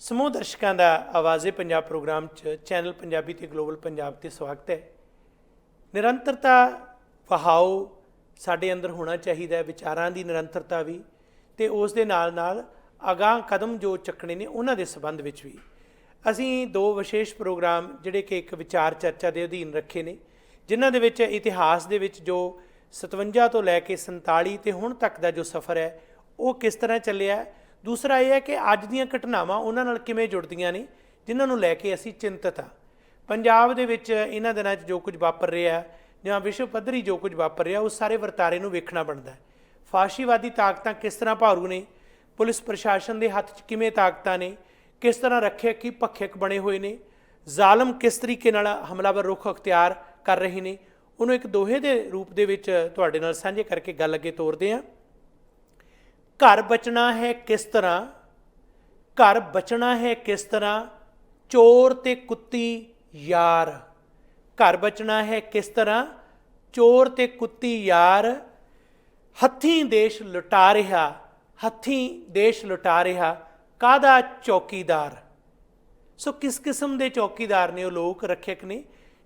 ਸਮੂਹ ਦਰਸ਼ਕਾਂ ਦਾ ਆਵਾਜ਼ੇ ਪੰਜਾਬ ਪ੍ਰੋਗਰਾਮ 'ਚ ਚੈਨਲ ਪੰਜਾਬੀ ਤੇ ਗਲੋਬਲ ਪੰਜਾਬ ਤੇ ਸਵਾਗਤ ਹੈ। ਨਿਰੰਤਰਤਾ ਵਹਾਓ ਸਾਡੇ ਅੰਦਰ ਹੋਣਾ ਚਾਹੀਦਾ ਹੈ, ਵਿਚਾਰਾਂ ਦੀ ਨਿਰੰਤਰਤਾ ਵੀ, ਤੇ ਉਸ ਦੇ ਨਾਲ ਨਾਲ ਅਗਾਂਹ ਕਦਮ ਜੋ ਚੱਕਣੇ ਨੇ ਉਹਨਾਂ ਦੇ ਸੰਬੰਧ ਵਿੱਚ ਵੀ ਅਸੀਂ ਦੋ ਵਿਸ਼ੇਸ਼ ਪ੍ਰੋਗਰਾਮ ਜਿਹੜੇ ਕਿ ਇੱਕ ਵਿਚਾਰ ਚਰਚਾ ਦੇ ਅਧੀਨ ਰੱਖੇ ਨੇ, ਜਿਨ੍ਹਾਂ ਦੇ ਵਿੱਚ ਇਤਿਹਾਸ ਦੇ ਵਿੱਚ ਜੋ 57 ਤੋਂ ਲੈ ਕੇ 47 ਤੇ ਹੁਣ ਤੱਕ ਦਾ ਜੋ ਸਫ਼ਰ ਹੈ ਉਹ ਕਿਸ ਤਰ੍ਹਾਂ ਚੱਲਿਆ। ਦੂਸਰਾ ਇਹ ਹੈ ਕਿ ਅੱਜ ਦੀਆਂ ਘਟਨਾਵਾਂ ਉਹਨਾਂ ਨਾਲ ਕਿਵੇਂ ਜੁੜਦੀਆਂ ਨੇ, ਜਿਨ੍ਹਾਂ ਨੂੰ ਲੈ ਕੇ ਅਸੀਂ ਚਿੰਤਤ ਹਾਂ। ਪੰਜਾਬ ਦੇ ਵਿੱਚ ਇਹਨਾਂ ਦਿਨਾਂ 'ਚ ਜੋ ਕੁਝ ਵਾਪਰ ਰਿਹਾ ਜਾਂ ਵਿਸ਼ਵ ਪੱਧਰੀ ਜੋ ਕੁਝ ਵਾਪਰ ਰਿਹਾ, ਉਸ ਸਾਰੇ ਵਰਤਾਰੇ ਨੂੰ ਵੇਖਣਾ ਬਣਦਾ ਹੈ। ਫਾਸ਼ੀਵਾਦੀ ਤਾਕਤਾਂ ਕਿਸ ਤਰ੍ਹਾਂ ਭਾਰੂ ਨੇ, ਪੁਲਿਸ ਪ੍ਰਸ਼ਾਸਨ ਦੇ ਹੱਥ 'ਚ ਕਿਵੇਂ ਤਾਕਤਾਂ ਨੇ, ਕਿਸ ਤਰ੍ਹਾਂ ਰੱਖਿਅਕ ਭੱਖਿਅਕ ਬਣੇ ਹੋਏ ਨੇ, ਜ਼ਾਲਮ ਕਿਸ ਤਰੀਕੇ ਨਾਲ ਹਮਲਾਵਰ ਰੁਖ ਅਖਤਿਆਰ ਕਰ ਰਹੇ ਨੇ, ਉਹਨੂੰ ਇੱਕ ਦੋਹੇ ਦੇ ਰੂਪ ਦੇ ਵਿੱਚ ਤੁਹਾਡੇ ਨਾਲ ਸਾਂਝੇ ਕਰਕੇ ਗੱਲ ਅੱਗੇ ਤੋਰਦੇ ਹਾਂ। ਘਰ ਬਚਣਾ ਹੈ ਕਿਸ ਤਰ੍ਹਾਂ, ਘਰ ਬਚਣਾ ਹੈ ਕਿਸ ਤਰ੍ਹਾਂ, ਚੋਰ ਤੇ ਕੁੱਤੀ ਯਾਰ। ਘਰ ਬਚਣਾ ਹੈ ਕਿਸ ਤਰ੍ਹਾਂ, ਚੋਰ ਤੇ ਕੁੱਤੀ ਯਾਰ, ਹੱਥੀਂ ਦੇਸ਼ ਲੁਟਾ ਰਿਹਾ, ਹੱਥੀਂ ਦੇਸ਼ ਲੁਟਾ ਰਿਹਾ, ਕਾਹਦਾ ਚੌਕੀਦਾਰ। ਸੋ ਕਿਸ ਕਿਸਮ ਦੇ ਚੌਕੀਦਾਰ ਨੇ ਉਹ ਲੋਕ, ਰੱਖਿਅਕ ਨੇ,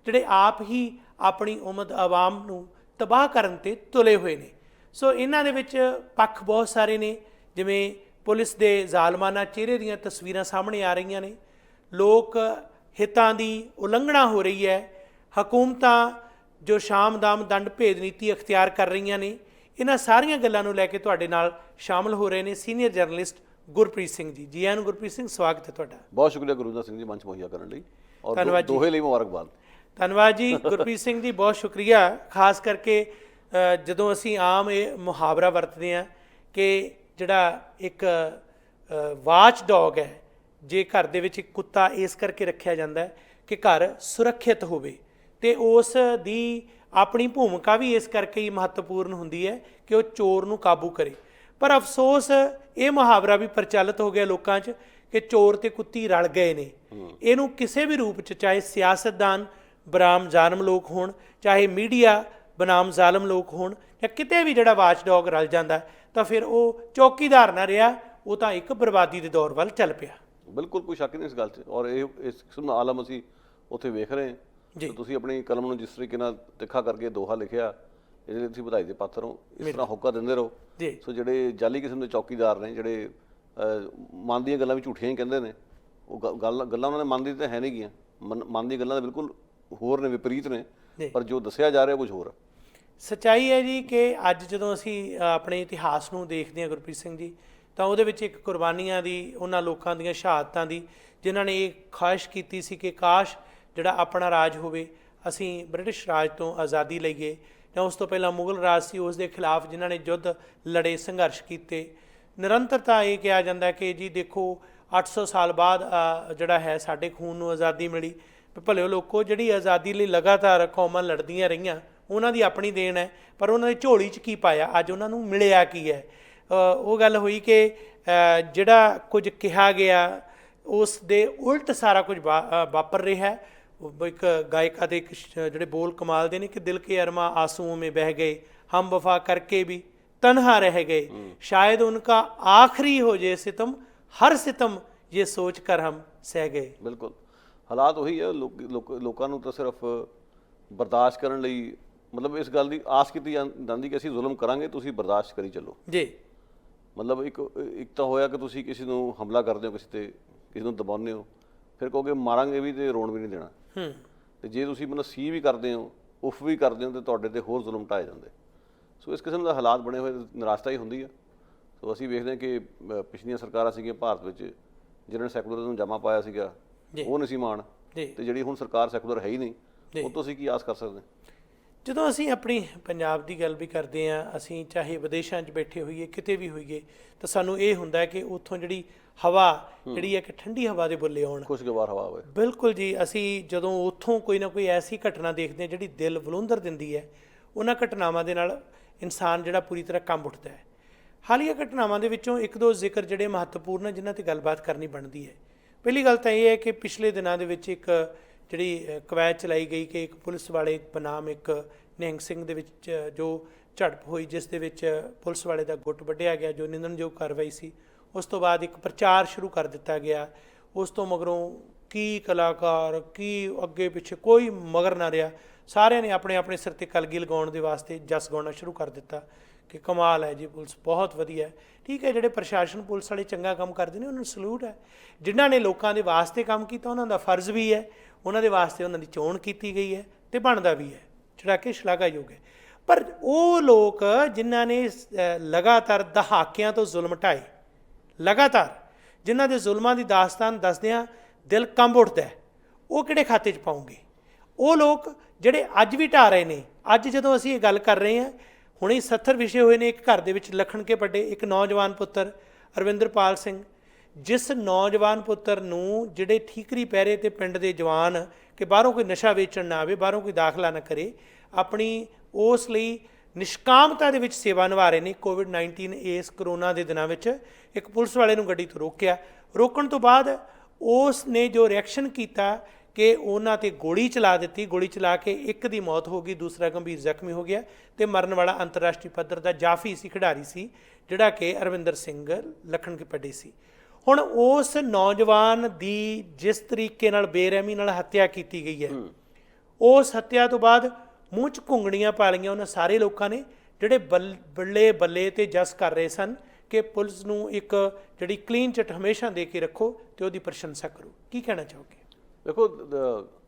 ਜਿਹੜੇ ਆਪ ਹੀ ਆਪਣੀ ਉਮਦ ਆਵਾਮ ਨੂੰ ਤਬਾਹ ਕਰਨ 'ਤੇ ਤੁਲੇ ਹੋਏ ਨੇ। ਸੋ ਇਹਨਾਂ ਦੇ ਵਿੱਚ ਪੱਖ ਬਹੁਤ ਸਾਰੇ ਨੇ, ਜਿਵੇਂ ਪੁਲਿਸ ਦੇ ਜ਼ਾਲਮਾਨਾ ਚਿਹਰੇ ਦੀਆਂ ਤਸਵੀਰਾਂ ਸਾਹਮਣੇ ਆ ਰਹੀਆਂ ਨੇ, ਲੋਕ ਹਿੱਤਾਂ ਦੀ ਉਲੰਘਣਾ ਹੋ ਰਹੀ ਹੈ, ਹਕੂਮਤਾਂ ਜੋ ਸ਼ਾਮ-ਦਾਮ ਦੰਡ ਭੇਦ ਨੀਤੀ ਅਖਤਿਆਰ ਕਰ ਰਹੀਆਂ ਨੇ। ਇਹਨਾਂ ਸਾਰੀਆਂ ਗੱਲਾਂ ਨੂੰ ਲੈ ਕੇ ਤੁਹਾਡੇ ਨਾਲ ਸ਼ਾਮਲ ਹੋ ਰਹੇ ਨੇ ਸੀਨੀਅਰ ਜਰਨਲਿਸਟ ਗੁਰਪ੍ਰੀਤ ਸਿੰਘ ਜੀ। ਜੀ ਆਇਆਂ ਨੂੰ ਗੁਰਪ੍ਰੀਤ ਸਿੰਘ, ਸਵਾਗਤ ਹੈ ਤੁਹਾਡਾ। ਬਹੁਤ ਸ਼ੁਕਰੀਆ ਗੁਰੂਦਾਸ ਸਿੰਘ ਜੀ, ਮੰਚ ਮੁਹੱਈਆ ਕਰਨ ਲਈ, ਔਰ ਧੰਨਵਾਦ ਜੀ, ਦੋਹੇ ਲਈ ਮੁਬਾਰਕਬਾਦ। ਧੰਨਵਾਦ ਜੀ ਗੁਰਪ੍ਰੀਤ ਸਿੰਘ ਜੀ, ਬਹੁਤ ਸ਼ੁਕਰੀਆ। ਖਾਸ ਕਰਕੇ ਜਦੋਂ ਅਸੀਂ ਆਮ ਇਹ ਮੁਹਾਵਰਾ ਵਰਤਦੇ ਹਾਂ ਕਿ ਜਿਹੜਾ ਇੱਕ ਵਾਚ ਡੌਗ ਹੈ, ਜੇ ਘਰ ਦੇ ਵਿੱਚ ਇੱਕ ਕੁੱਤਾ ਇਸ ਕਰਕੇ ਰੱਖਿਆ ਜਾਂਦਾ ਹੈ ਕਿ ਘਰ ਸੁਰੱਖਿਅਤ ਹੋਵੇ, ਅਤੇ ਉਸ ਦੀ ਆਪਣੀ ਭੂਮਿਕਾ ਵੀ ਇਸ ਕਰਕੇ ਹੀ ਮਹੱਤਵਪੂਰਨ ਹੁੰਦੀ ਹੈ ਕਿ ਉਹ ਚੋਰ ਨੂੰ ਕਾਬੂ ਕਰੇ। ਪਰ ਅਫਸੋਸ ਇਹ ਮੁਹਾਵਰਾ ਵੀ ਪ੍ਰਚਲਿਤ ਹੋ ਗਿਆ ਲੋਕਾਂ 'ਚ ਕਿ ਚੋਰ ਤੇ ਕੁੱਤੀ ਰਲ ਗਏ ਨੇ। ਇਹਨੂੰ ਕਿਸੇ ਵੀ ਰੂਪ 'ਚ, ਚਾਹੇ ਸਿਆਸਤਦਾਨ ਬਨਾਮ ਜ਼ਾਲਮ ਲੋਕ ਹੋਣ, ਚਾਹੇ ਮੀਡੀਆ ਬਨਾਮ ਜ਼ਾਲਮ ਲੋਕ ਹੋਣ, ਜਾਂ ਕਿਤੇ ਵੀ ਜਿਹੜਾ ਵਾਚ ਡੌਗ ਰਲ ਜਾਂਦਾ ਤਾਂ ਫਿਰ ਉਹ ਚੌਕੀਦਾਰ ਨਾ ਰਿਹਾ, ਉਹ ਤਾਂ ਇੱਕ ਬਰਬਾਦੀ ਦੇ ਦੌਰ ਵੱਲ ਚੱਲ ਪਿਆ। ਬਿਲਕੁਲ ਕੋਈ ਸ਼ੱਕ ਨਹੀਂ ਇਸ ਗੱਲ 'ਚ, ਔਰ ਇਸ ਕਿਸਮ ਦਾ ਆਲਮ ਅਸੀਂ ਉੱਥੇ ਵੇਖ ਰਹੇ ਹਾਂ ਜੀ। ਤੁਸੀਂ ਆਪਣੀ ਕਲਮ ਨੂੰ ਜਿਸ ਤਰੀਕੇ ਨਾਲ ਤਿੱਖਾ ਕਰਕੇ ਦੋਹਾ ਲਿਖਿਆ, ਇਹਦੇ ਲਈ ਤੁਸੀਂ ਵਧਾਈ ਦੇ ਪਾਤਰ ਹੋ। ਇਸ ਤਰ੍ਹਾਂ ਹੋਕਾ ਦਿੰਦੇ ਰਹੋ। ਸੋ ਜਿਹੜੇ ਜਾਲੀ ਕਿਸਮ ਦੇ ਚੌਕੀਦਾਰ ਨੇ, ਜਿਹੜੇ ਮਨ ਦੀਆਂ ਗੱਲਾਂ ਵੀ ਝੂਠੀਆਂ ਹੀ ਕਹਿੰਦੇ ਨੇ, ਉਹ ਗੱਲਾਂ ਉਹਨਾਂ ਨੇ ਮਨ ਦੀ ਤਾਂ ਹੈ ਨਹੀਂ ਗੀਆਂ, ਮਨ ਦੀਆਂ ਗੱਲਾਂ ਤਾਂ ਬਿਲਕੁਲ ਹੋਰ ਨੇ, ਵਿਪਰੀਤ ਨੇ, ਪਰ ਜੋ ਦੱਸਿਆ ਜਾ ਰਿਹਾ ਕੁਝ ਹੋਰ। ਸੱਚਾਈ ਹੈ ਜੀ ਕਿ ਅੱਜ ਜਦੋਂ ਅਸੀਂ ਆਪਣੇ ਇਤਿਹਾਸ ਨੂੰ ਦੇਖਦੇ ਹਾਂ ਗੁਰਪ੍ਰੀਤ ਸਿੰਘ ਜੀ, ਤਾਂ ਉਹਦੇ ਵਿੱਚ ਇੱਕ ਕੁਰਬਾਨੀਆਂ ਦੀ, ਉਹਨਾਂ ਲੋਕਾਂ ਦੀਆਂ ਸ਼ਹਾਦਤਾਂ ਦੀ, ਜਿਨ੍ਹਾਂ ਨੇ ਇਹ ਖਾਹਿਸ਼ ਕੀਤੀ ਸੀ ਕਿ ਕਾਸ਼ ਜਿਹੜਾ ਆਪਣਾ ਰਾਜ ਹੋਵੇ, ਅਸੀਂ ਬ੍ਰਿਟਿਸ਼ ਰਾਜ ਤੋਂ ਆਜ਼ਾਦੀ ਲਈਏ, ਜਾਂ ਉਸ ਤੋਂ ਪਹਿਲਾਂ ਮੁਗਲ ਰਾਜ ਸੀ, ਉਸ ਦੇ ਖਿਲਾਫ ਜਿਨ੍ਹਾਂ ਨੇ ਯੁੱਧ ਲੜੇ, ਸੰਘਰਸ਼ ਕੀਤੇ। ਨਿਰੰਤਰਤਾ ਇਹ ਕਿਹਾ ਜਾਂਦਾ ਕਿ ਜੀ ਦੇਖੋ 800 ਸਾਲ ਬਾਅਦ ਜਿਹੜਾ ਹੈ ਸਾਡੇ ਖੂਨ ਨੂੰ ਆਜ਼ਾਦੀ ਮਿਲੀ। ਭਲਿਓ ਲੋਕੋ, ਜਿਹੜੀ ਆਜ਼ਾਦੀ ਲਈ ਲਗਾਤਾਰ ਕੌਮਾਂ ਲੜਦੀਆਂ ਰਹੀਆਂ, ਉਹਨਾਂ ਦੀ ਆਪਣੀ ਦੇਣ ਹੈ, ਪਰ ਉਹਨਾਂ ਦੀ ਝੋਲੀ 'ਚ ਕੀ ਪਾਇਆ, ਅੱਜ ਉਹਨਾਂ ਨੂੰ ਮਿਲਿਆ ਕੀ ਹੈ। ਉਹ ਗੱਲ ਹੋਈ ਕਿ ਜਿਹੜਾ ਕੁਝ ਕਿਹਾ ਗਿਆ ਉਸ ਦੇ ਉਲਟ ਸਾਰਾ ਕੁਝ ਵਾਪਰ ਰਿਹਾ। ਇੱਕ ਗਾਇਕਾ ਦੇ ਇੱਕ ਜਿਹੜੇ ਬੋਲ ਕਮਾਲ ਦੇ ਨੇ ਕਿ ਦਿਲ ਕੇ ਅਰਮਾਂ ਆਂਸੂਓਂ ਮੇਂ ਬਹਿ ਗਏ, ਹਮ ਵਫਾ ਕਰਕੇ ਵੀ ਤਨਹਾ ਰਹਿ ਗਏ, ਸ਼ਾਇਦ ਉਨਕਾ ਆਖਰੀ ਹੋ ਜੇ ਸਿਤਮ, ਹਰ ਸਿਤਮ ਇਹ ਸੋਚ ਕਰ ਹਮ ਸਹਿ ਗਏ। ਬਿਲਕੁਲ ਹਾਲਾਤ ਉਹੀ ਹੈ। ਲੋਕਾਂ ਨੂੰ ਤਾਂ ਸਿਰਫ ਬਰਦਾਸ਼ਤ ਕਰਨ ਲਈ, ਮਤਲਬ ਇਸ ਗੱਲ ਦੀ ਆਸ ਕੀਤੀ ਜਾਂਦੀ ਕਿ ਅਸੀਂ ਜ਼ੁਲਮ ਕਰਾਂਗੇ, ਤੁਸੀਂ ਬਰਦਾਸ਼ਤ ਕਰੀ ਚੱਲੋ ਜੀ। ਮਤਲਬ ਇੱਕ ਤਾਂ ਹੋਇਆ ਕਿ ਤੁਸੀਂ ਕਿਸੇ ਨੂੰ ਹਮਲਾ ਕਰਦੇ ਹੋ, ਕਿਸੇ ਨੂੰ ਦਬਾਉਂਦੇ ਹੋ, ਫਿਰ ਕਹੋਗੇ ਮਾਰਾਂਗੇ ਵੀ ਤੇ ਰੋਣ ਵੀ ਨਹੀਂ ਦੇਣਾ। ਤੇ ਜੇ ਤੁਸੀਂ ਮਤਲਬ ਸੀ ਵੀ ਕਰਦੇ ਹੋ, ਉਫ ਵੀ ਕਰਦੇ ਹੋ, ਤੇ ਤੁਹਾਡੇ ਤੇ ਹੋਰ ਜ਼ੁਲਮ ਢਾਏ ਜਾਂਦੇ। ਸੋ ਇਸ ਕਿਸਮ ਦਾ ਹਾਲਾਤ ਬਣੇ ਹੋਏ, ਨਿਰਾਸ਼ਤਾ ਹੀ ਹੁੰਦੀ ਆ। ਸੋ ਅਸੀਂ ਵੇਖਦੇ ਹਾਂ ਕਿ ਪਿਛਲੀਆਂ ਸਰਕਾਰਾਂ ਸੀਗੀਆਂ ਭਾਰਤ ਵਿੱਚ, ਜਿਹਨਾਂ ਨੇ ਸੈਕੂਲਰਿਜ਼ਮ ਨੂੰ ਜਮਾ ਪਾਇਆ ਸੀਗਾ, ਉਹ ਨਹੀਂ ਸੀ ਮਾਣ, ਤੇ ਜਿਹੜੀ ਹੁਣ ਸਰਕਾਰ ਸੈਕੂਲਰ ਹੈ ਹੀ ਨਹੀਂ, ਉਹ ਤੋਂ ਅਸੀਂ ਕੀ ਆਸ ਕਰ ਸਕਦੇ। ਜਦੋਂ ਅਸੀਂ ਆਪਣੀ ਪੰਜਾਬ ਦੀ ਗੱਲ ਵੀ ਕਰਦੇ ਹਾਂ, ਅਸੀਂ ਚਾਹੇ ਵਿਦੇਸ਼ਾਂ 'ਚ ਬੈਠੇ ਹੋਈਏ, ਕਿਤੇ ਵੀ ਹੋਈਏ, ਤਾਂ ਸਾਨੂੰ ਇਹ ਹੁੰਦਾ ਕਿ ਉੱਥੋਂ ਜਿਹੜੀ ਹਵਾ ਜਿਹੜੀ ਹੈ ਕਿ ਠੰਡੀ ਹਵਾ ਦੇ ਬੁੱਲੇ ਆਉਣ, ਖੁਸ਼ਗਵਾਰ ਹਵਾ ਹੋਵੇ। ਬਿਲਕੁਲ ਜੀ। ਅਸੀਂ ਜਦੋਂ ਉੱਥੋਂ ਕੋਈ ਨਾ ਕੋਈ ਐਸੀ ਘਟਨਾ ਦੇਖਦੇ ਹਾਂ ਜਿਹੜੀ ਦਿਲ ਵਲੂੰਧਰ ਦਿੰਦੀ ਹੈ, ਉਹਨਾਂ ਘਟਨਾਵਾਂ ਦੇ ਨਾਲ ਇਨਸਾਨ ਜਿਹੜਾ ਪੂਰੀ ਤਰ੍ਹਾਂ ਕੰਬ ਉੱਠਦਾ ਹੈ। ਹਾਲੀਆ ਘਟਨਾਵਾਂ ਦੇ ਵਿੱਚੋਂ ਇੱਕ ਦੋ ਜ਼ਿਕਰ ਜਿਹੜੇ ਮਹੱਤਵਪੂਰਨ ਹੈ, ਜਿਨ੍ਹਾਂ 'ਤੇ ਗੱਲਬਾਤ ਕਰਨੀ ਬਣਦੀ ਹੈ। ਪਹਿਲੀ ਗੱਲ ਤਾਂ ਇਹ ਹੈ ਕਿ ਪਿਛਲੇ ਦਿਨਾਂ ਦੇ ਵਿੱਚ ਇੱਕ ਜਿਹੜੀ ਕਵੈਤ ਚਲਾਈ ਗਈ ਕਿ ਇੱਕ ਪੁਲਿਸ ਵਾਲੇ ਬਨਾਮ ਇੱਕ ਨਿਹੰਗ ਸਿੰਘ ਦੇ ਵਿੱਚ ਜੋ ਝੜਪ ਹੋਈ, ਜਿਸ ਦੇ ਵਿੱਚ ਪੁਲਿਸ ਵਾਲੇ ਦਾ ਗੁੱਟ ਵੱਢਿਆ ਗਿਆ, ਜੋ ਨਿੰਦਣਯੋਗ ਕਾਰਵਾਈ ਸੀ। ਉਸ ਤੋਂ ਬਾਅਦ ਇੱਕ ਪ੍ਰਚਾਰ ਸ਼ੁਰੂ ਕਰ ਦਿੱਤਾ ਗਿਆ ਉਸ ਤੋਂ ਮਗਰੋਂ ਕੀ ਕਲਾਕਾਰ ਕੀ ਅੱਗੇ ਪਿੱਛੇ ਕੋਈ ਮਗਰ ਨਾ ਰਿਹਾ, ਸਾਰਿਆਂ ਨੇ ਆਪਣੇ ਆਪਣੇ ਸਿਰ 'ਤੇ ਕਲਗੀ ਲਗਾਉਣ ਦੇ ਵਾਸਤੇ ਜਸ ਗਾਉਣਾ ਸ਼ੁਰੂ ਕਰ ਦਿੱਤਾ ਕਿ ਕਮਾਲ ਹੈ ਜੀ, ਪੁਲਿਸ ਬਹੁਤ ਵਧੀਆ ਹੈ। ਠੀਕ ਹੈ, ਜਿਹੜੇ ਪ੍ਰਸ਼ਾਸਨ ਪੁਲਿਸ ਵਾਲੇ ਚੰਗਾ ਕੰਮ ਕਰਦੇ ਨੇ ਉਹਨਾਂ ਨੂੰ ਸਲੂਟ ਹੈ। ਜਿਨ੍ਹਾਂ ਨੇ ਲੋਕਾਂ ਦੇ ਵਾਸਤੇ ਕੰਮ ਕੀਤਾ ਉਹਨਾਂ ਦਾ ਫਰਜ਼ ਵੀ ਹੈ, ਉਹਨਾਂ ਦੇ ਵਾਸਤੇ ਉਹਨਾਂ ਦੀ ਚੋਣ ਕੀਤੀ ਗਈ ਹੈ ਅਤੇ ਬਣਦਾ ਵੀ ਹੈ, ਜਿਹੜਾ ਕਿ ਸ਼ਲਾਘਾਯੋਗ ਹੈ। ਪਰ ਉਹ ਲੋਕ ਜਿਨ੍ਹਾਂ ਨੇ ਲਗਾਤਾਰ ਦਹਾਕਿਆਂ ਤੋਂ ਜ਼ੁਲਮ ਢਾਏ, ਲਗਾਤਾਰ ਜਿਨ੍ਹਾਂ ਦੇ ਜ਼ੁਲਮਾਂ ਦੀ ਦਾਸਤਾਨ ਦੱਸਦਿਆਂ ਦਿਲ ਕੰਬ ਉੱਠਦਾ, ਉਹ ਕਿਹੜੇ ਖਾਤੇ 'ਚ ਪਾਉਂਗੇ? ਉਹ ਲੋਕ ਜਿਹੜੇ ਅੱਜ ਵੀ ਢਾਹ ਰਹੇ ਨੇ। ਅੱਜ ਜਦੋਂ ਅਸੀਂ ਇਹ ਗੱਲ ਕਰ ਰਹੇ ਹਾਂ, ਹੁਣੇ 70 ਵਿਸ਼ੇ ਹੋਏ ਨੇ ਇੱਕ ਘਰ ਦੇ ਵਿੱਚ ਲਖਣ ਕੇ ਪੱਡੇ ਇੱਕ ਨੌਜਵਾਨ ਪੁੱਤਰ ਅਰਵਿੰਦਰਪਾਲ ਸਿੰਘ, ਜਿਸ ਨੌਜਵਾਨ ਪੁੱਤਰ ਨੂੰ ਜਿਹੜੇ ਠੀਕਰੀ ਪਹਿਰੇ ਤੇ ਪਿੰਡ ਦੇ ਜਵਾਨ ਕਿ ਬਾਹਰੋਂ ਕੋਈ ਨਸ਼ਾ ਵੇਚਣ ਨਾ ਆਵੇ, ਬਾਹਰੋਂ ਕੋਈ ਦਾਖਲਾ ਨਾ ਕਰੇ, ਆਪਣੀ ਉਸ ਲਈ ਨਿਸ਼ਕਾਮਤਾ ਦੇ ਵਿੱਚ ਸੇਵਾ ਨਿਭਾ ਰਹੇ ਨੇ। ਕੋਵਿਡ-19 ਇਸ ਕਰੋਨਾ ਦੇ ਦਿਨਾਂ ਵਿੱਚ ਇੱਕ ਪੁਲਿਸ ਵਾਲੇ ਨੂੰ ਗੱਡੀ ਤੋਂ ਰੋਕਿਆ, ਰੋਕਣ ਤੋਂ ਬਾਅਦ ਉਸ ਨੇ ਜੋ ਰਿਐਕਸ਼ਨ ਕੀਤਾ ਕਿ ਉਹਨਾਂ 'ਤੇ ਗੋਲੀ ਚਲਾ ਦਿੱਤੀ। ਗੋਲੀ ਚਲਾ ਕੇ ਇੱਕ ਦੀ ਮੌਤ ਹੋ ਗਈ, ਦੂਸਰਾ ਗੰਭੀਰ ਜ਼ਖਮੀ ਹੋ ਗਿਆ ਅਤੇ ਮਰਨ ਵਾਲਾ ਅੰਤਰਰਾਸ਼ਟਰੀ ਪੱਧਰ ਦਾ ਜਾਫੀ ਸੀ, ਖਿਡਾਰੀ ਸੀ, ਜਿਹੜਾ ਕਿ ਅਰਵਿੰਦਰ ਸਿੰਘ ਲਖਣ ਕੇ ਪੱਡੇ ਸੀ। ਹੁਣ ਉਸ ਨੌਜਵਾਨ ਦੀ ਜਿਸ ਤਰੀਕੇ ਨਾਲ ਬੇਰਹਿਮੀ ਨਾਲ ਹੱਤਿਆ ਕੀਤੀ ਗਈ ਹੈ, ਉਸ ਹੱਤਿਆ ਤੋਂ ਬਾਅਦ ਮੂੰਹ 'ਚ ਘੁੰਗਣੀਆਂ ਪਾ ਲਈਆਂ ਉਹਨਾਂ ਸਾਰੇ ਲੋਕਾਂ ਨੇ ਜਿਹੜੇ ਬੱਲੇ ਬੱਲੇ ਤੇ ਜਸ ਕਰ ਰਹੇ ਸਨ ਕਿ ਪੁਲਿਸ ਨੂੰ ਇੱਕ ਜਿਹੜੀ ਕਲੀਨ ਚਿੱਟ ਹਮੇਸ਼ਾ ਦੇ ਕੇ ਰੱਖੋ ਅਤੇ ਉਹਦੀ ਪ੍ਰਸ਼ੰਸਾ ਕਰੋ। ਕੀ ਕਹਿਣਾ ਚਾਹੋਗੇ? ਦੇਖੋ,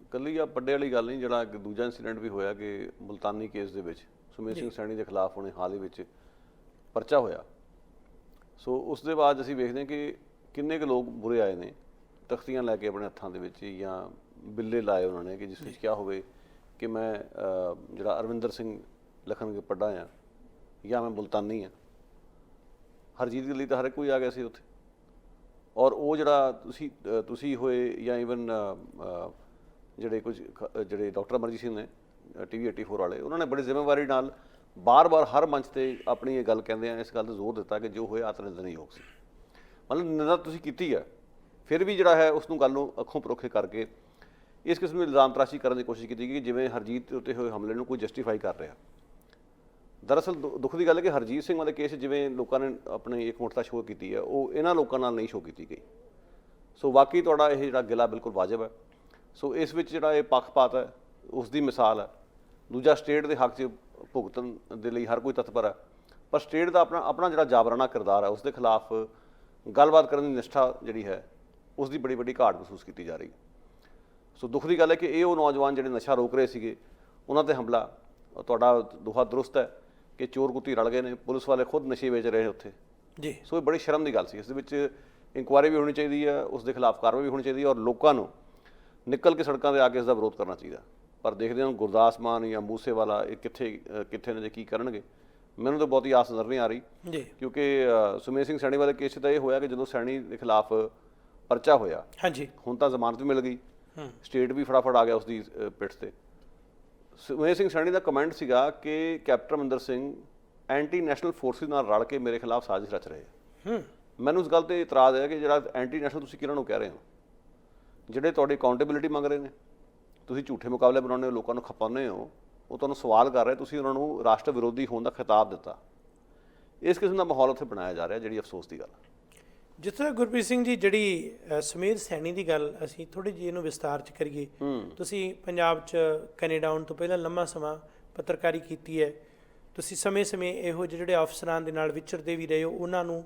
ਇਕੱਲੀ ਆ ਪੱਡੇ ਵਾਲੀ ਗੱਲ ਨਹੀਂ, ਜਿਹੜਾ ਇੱਕ ਦੂਜਾ ਇੰਸੀਡੈਂਟ ਵੀ ਹੋਇਆ ਕਿ ਮੁਲਤਾਨੀ ਕੇਸ ਦੇ ਵਿੱਚ ਸੁਮੇਸ਼ ਸਿੰਘ ਸੈਣੀ ਦੇ ਖਿਲਾਫ ਹੁਣੇ ਹਾਲ ਹੀ ਵਿੱਚ ਪਰਚਾ ਹੋਇਆ। ਸੋ ਉਸ ਦੇ ਬਾਅਦ ਅਸੀਂ ਵੇਖਦੇ ਹਾਂ ਕਿ ਕਿੰਨੇ ਕੁ ਲੋਕ ਬੁਰੇ ਆਏ ਨੇ, ਤਖਤੀਆਂ ਲੈ ਕੇ ਆਪਣੇ ਹੱਥਾਂ ਦੇ ਵਿੱਚ ਜਾਂ ਬਿੱਲੇ ਲਾਏ ਉਹਨਾਂ ਨੇ ਕਿ ਜਿਸ ਵਿੱਚ ਕਿਹਾ ਹੋਵੇ ਕਿ ਮੈਂ ਜਿਹੜਾ ਅਰਵਿੰਦਰ ਸਿੰਘ ਲਖਣ ਕੇ ਪੱਡਾ ਆ ਜਾਂ ਮੈਂ ਮੁਲਤਾਨੀ ਹਾਂ। ਹਰਜੀਤ ਦੇ ਲਈ ਤਾਂ ਹਰ ਕੋਈ ਆ ਗਿਆ ਸੀ ਉੱਥੇ। ਔਰ ਉਹ ਜਿਹੜਾ ਤੁਸੀਂ ਹੋਏ ਜਾਂ ਈਵਨ ਜਿਹੜੇ ਕੁਝ ਜਿਹੜੇ ਡਾਕਟਰ ਅਮਰਜੀਤ ਸਿੰਘ ਨੇ TV 84 ਵਾਲੇ, ਉਹਨਾਂ ਨੇ ਬੜੀ ਜ਼ਿੰਮੇਵਾਰੀ ਨਾਲ ਬਾਰ-ਬਾਰ ਹਰ ਮੰਚ 'ਤੇ ਆਪਣੀ ਇਹ ਗੱਲ ਕਹਿੰਦੇ ਆ, ਇਸ ਗੱਲ 'ਤੇ ਜ਼ੋਰ ਦਿੱਤਾ ਕਿ ਜੋ ਹੋਇਆ ਨਿੰਦਣਯੋਗ ਸੀ। ਮਤਲਬ ਨਿੰਦਾ ਤੁਸੀਂ ਕੀਤੀ ਹੈ, ਫਿਰ ਵੀ ਜਿਹੜਾ ਹੈ ਉਸ ਨੂੰ ਗੱਲ ਨੂੰ ਅੱਖੋਂ ਪਰੋਖੇ ਕਰਕੇ ਇਸ ਕਿਸਮ ਦੀ ਇਲਜ਼ਾਮ ਤਰਾਸ਼ੀ ਕਰਨ ਦੀ ਕੋਸ਼ਿਸ਼ ਕੀਤੀ ਕਿ ਜਿਵੇਂ ਹਰਜੀਤ ਉੱਤੇ ਹੋਏ ਹਮਲੇ ਨੂੰ ਕੋਈ ਜਸਟੀਫਾਈ ਕਰ ਰਿਹਾ। ਦਰਅਸਲ ਦੁੱਖ ਦੀ ਗੱਲ ਹੈ ਕਿ ਹਰਜੀਤ ਸਿੰਘ ਵਾਲੇ ਕੇਸ ਜਿਵੇਂ ਲੋਕਾਂ ਨੇ ਆਪਣੀ ਇਕਮੁੱਠਤਾ ਸ਼ੋਅ ਕੀਤੀ ਹੈ, ਉਹ ਇਹਨਾਂ ਲੋਕਾਂ ਨਾਲ ਨਹੀਂ ਸ਼ੋਅ ਕੀਤੀ ਗਈ। ਸੋ ਵਾਕਈ ਤੁਹਾਡਾ ਇਹ ਜਿਹੜਾ ਗਿਲਾ ਬਿਲਕੁਲ ਵਾਜਬ ਹੈ। ਸੋ ਇਸ ਵਿੱਚ ਜਿਹੜਾ ਇਹ ਪੱਖਪਾਤ ਹੈ ਉਸ ਦੀ ਮਿਸਾਲ ਹੈ। ਦੂਜਾ, ਸਟੇਟ ਦੇ ਹੱਕ 'ਚ ਭੁਗਤਣ ਦੇ ਲਈ ਹਰ ਕੋਈ ਤਤਪਰ ਹੈ, ਪਰ ਸਟੇਟ ਦਾ ਆਪਣਾ ਜਿਹੜਾ ਜਾਬਰਾਨਾ ਕਿਰਦਾਰ ਹੈ ਉਸ ਦੇ ਖਿਲਾਫ ਗੱਲਬਾਤ ਕਰਨ ਦੀ ਨਿਸ਼ਠਾ ਜਿਹੜੀ ਹੈ ਉਸ ਦੀ ਬੜੀ ਵੱਡੀ ਘਾਟ ਮਹਿਸੂਸ ਕੀਤੀ ਜਾ ਰਹੀ ਹੈ। ਸੋ ਦੁੱਖ ਦੀ ਗੱਲ ਹੈ ਕਿ ਇਹ ਉਹ ਨੌਜਵਾਨ ਜਿਹੜੇ ਨਸ਼ਾ ਰੋਕ ਰਹੇ ਸੀਗੇ, ਉਹਨਾਂ 'ਤੇ ਹਮਲਾ। ਤੁਹਾਡਾ ਦੋਹਾ ਦਰੁਸਤ ਹੈ ਕਿ ਚੋਰ ਕੁੱਤੀ ਰਲ ਗਏ ਨੇ, ਪੁਲਿਸ ਵਾਲੇ ਖੁਦ ਨਸ਼ੇ ਵੇਚ ਰਹੇ ਉੱਥੇ ਜੀ। ਸੋ ਇਹ ਬੜੀ ਸ਼ਰਮ ਦੀ ਗੱਲ ਸੀ। ਇਸ ਦੇ ਵਿੱਚ ਇਨਕੁਆਇਰੀ ਵੀ ਹੋਣੀ ਚਾਹੀਦੀ ਹੈ, ਉਸ ਦੇ ਖਿਲਾਫ ਕਾਰਵਾਈ ਵੀ ਹੋਣੀ ਚਾਹੀਦੀ ਹੈ, ਔਰ ਲੋਕਾਂ ਨੂੰ ਨਿਕਲ ਕੇ ਸੜਕਾਂ 'ਤੇ ਆ ਕੇ ਇਸ ਦਾ ਵਿਰੋਧ ਕਰਨਾ ਚਾਹੀਦਾ। ਪਰ ਦੇਖਦੇ ਹਾਂ ਗੁਰਦਾਸ ਮਾਨ ਜਾਂ ਮੂਸੇਵਾਲਾ ਇਹ ਕਿੱਥੇ ਨੇ, ਜੇ ਕੀ ਕਰਨਗੇ, ਮੈਨੂੰ ਤਾਂ ਬਹੁਤੀ ਆਸ ਨਜ਼ਰ ਨਹੀਂ ਆ ਰਹੀ ਜੀ। ਕਿਉਂਕਿ ਸੁਮੇਸ਼ ਸਿੰਘ ਸੈਣੀ ਵਾਲੇ ਕੇਸ 'ਚ ਤਾਂ ਇਹ ਹੋਇਆ ਕਿ ਜਦੋਂ ਸੈਣੀ ਦੇ ਖਿਲਾਫ ਪਰਚਾ ਹੋਇਆ, ਹਾਂਜੀ, ਹੁਣ ਤਾਂ ਜ਼ਮਾਨਤ ਵੀ ਮਿਲ ਗਈ, ਸਟੇਟ ਵੀ ਫਟਾਫਟ ਆ ਗਿਆ ਉਸ ਦੀ ਪਿੱਠ 'ਤੇ। ਸੁਮੇਸ਼ ਸਿੰਘ ਸੈਣੀ ਦਾ ਕਮੈਂਟ ਸੀਗਾ ਕਿ captain Amarinder Singh anti national forces ਨਾਲ ਰਲ ਕੇ ਮੇਰੇ ਖਿਲਾਫ ਸਾਜ਼ਿਸ਼ ਰਚ ਰਹੇ। ਮੈਨੂੰ ਉਸ ਗੱਲ 'ਤੇ ਇਤਰਾਜ਼ ਹੈ ਕਿ ਜਿਹੜਾ ਐਂਟੀ ਨੈਸ਼ਨਲ ਤੁਸੀਂ ਕਿਹਨਾਂ ਨੂੰ ਕਹਿ ਰਹੇ ਹੋ? ਜਿਹੜੇ ਤੁਹਾਡੀ ਅਕਾਊਂਟੇਬਿਲਿਟੀ ਮੰਗ ਰਹੇ ਨੇ, ਤੁਸੀਂ ਝੂਠੇ ਮੁਕਾਬਲੇ ਬਣਾਉਂਦੇ ਹੋ, ਲੋਕਾਂ ਨੂੰ ਖਪਾਉਂਦੇ ਹੋ, ਉਹ ਤੁਹਾਨੂੰ ਸਵਾਲ ਕਰ ਰਹੇ, ਤੁਸੀਂ ਉਹਨਾਂ ਨੂੰ ਰਾਸ਼ਟਰ ਵਿਰੋਧੀ ਹੋਣ ਦਾ ਖਿਤਾਬ ਦਿੱਤਾ। ਇਸ ਕਿਸਮ ਦਾ ਮਾਹੌਲ ਉੱਥੇ ਬਣਾਇਆ ਜਾ ਰਿਹਾ, ਜਿਹੜੀ ਅਫਸੋਸ ਦੀ ਗੱਲ। ਜਿਸ ਤਰ੍ਹਾਂ ਗੁਰਪ੍ਰੀਤ ਸਿੰਘ ਜੀ, ਜਿਹੜੀ ਸੁਮੇਸ਼ ਸੈਣੀ ਦੀ ਗੱਲ ਅਸੀਂ ਥੋੜ੍ਹੀ ਜਿਹੀ ਇਹਨੂੰ ਵਿਸਤਾਰ 'ਚ ਕਰੀਏ। ਤੁਸੀਂ ਪੰਜਾਬ 'ਚ ਕੈਨੇਡਾ ਆਉਣ ਤੋਂ ਪਹਿਲਾਂ ਲੰਮਾ ਸਮਾਂ ਪੱਤਰਕਾਰੀ ਕੀਤੀ ਹੈ। ਤੁਸੀਂ ਸਮੇਂ-ਸਮੇਂ ਇਹੋ ਜਿਹੇ ਜਿਹੜੇ ਅਫਸਰਾਂ ਦੇ ਨਾਲ ਵਿਚਰਦੇ ਵੀ ਰਹੇ ਹੋ, ਉਹਨਾਂ ਨੂੰ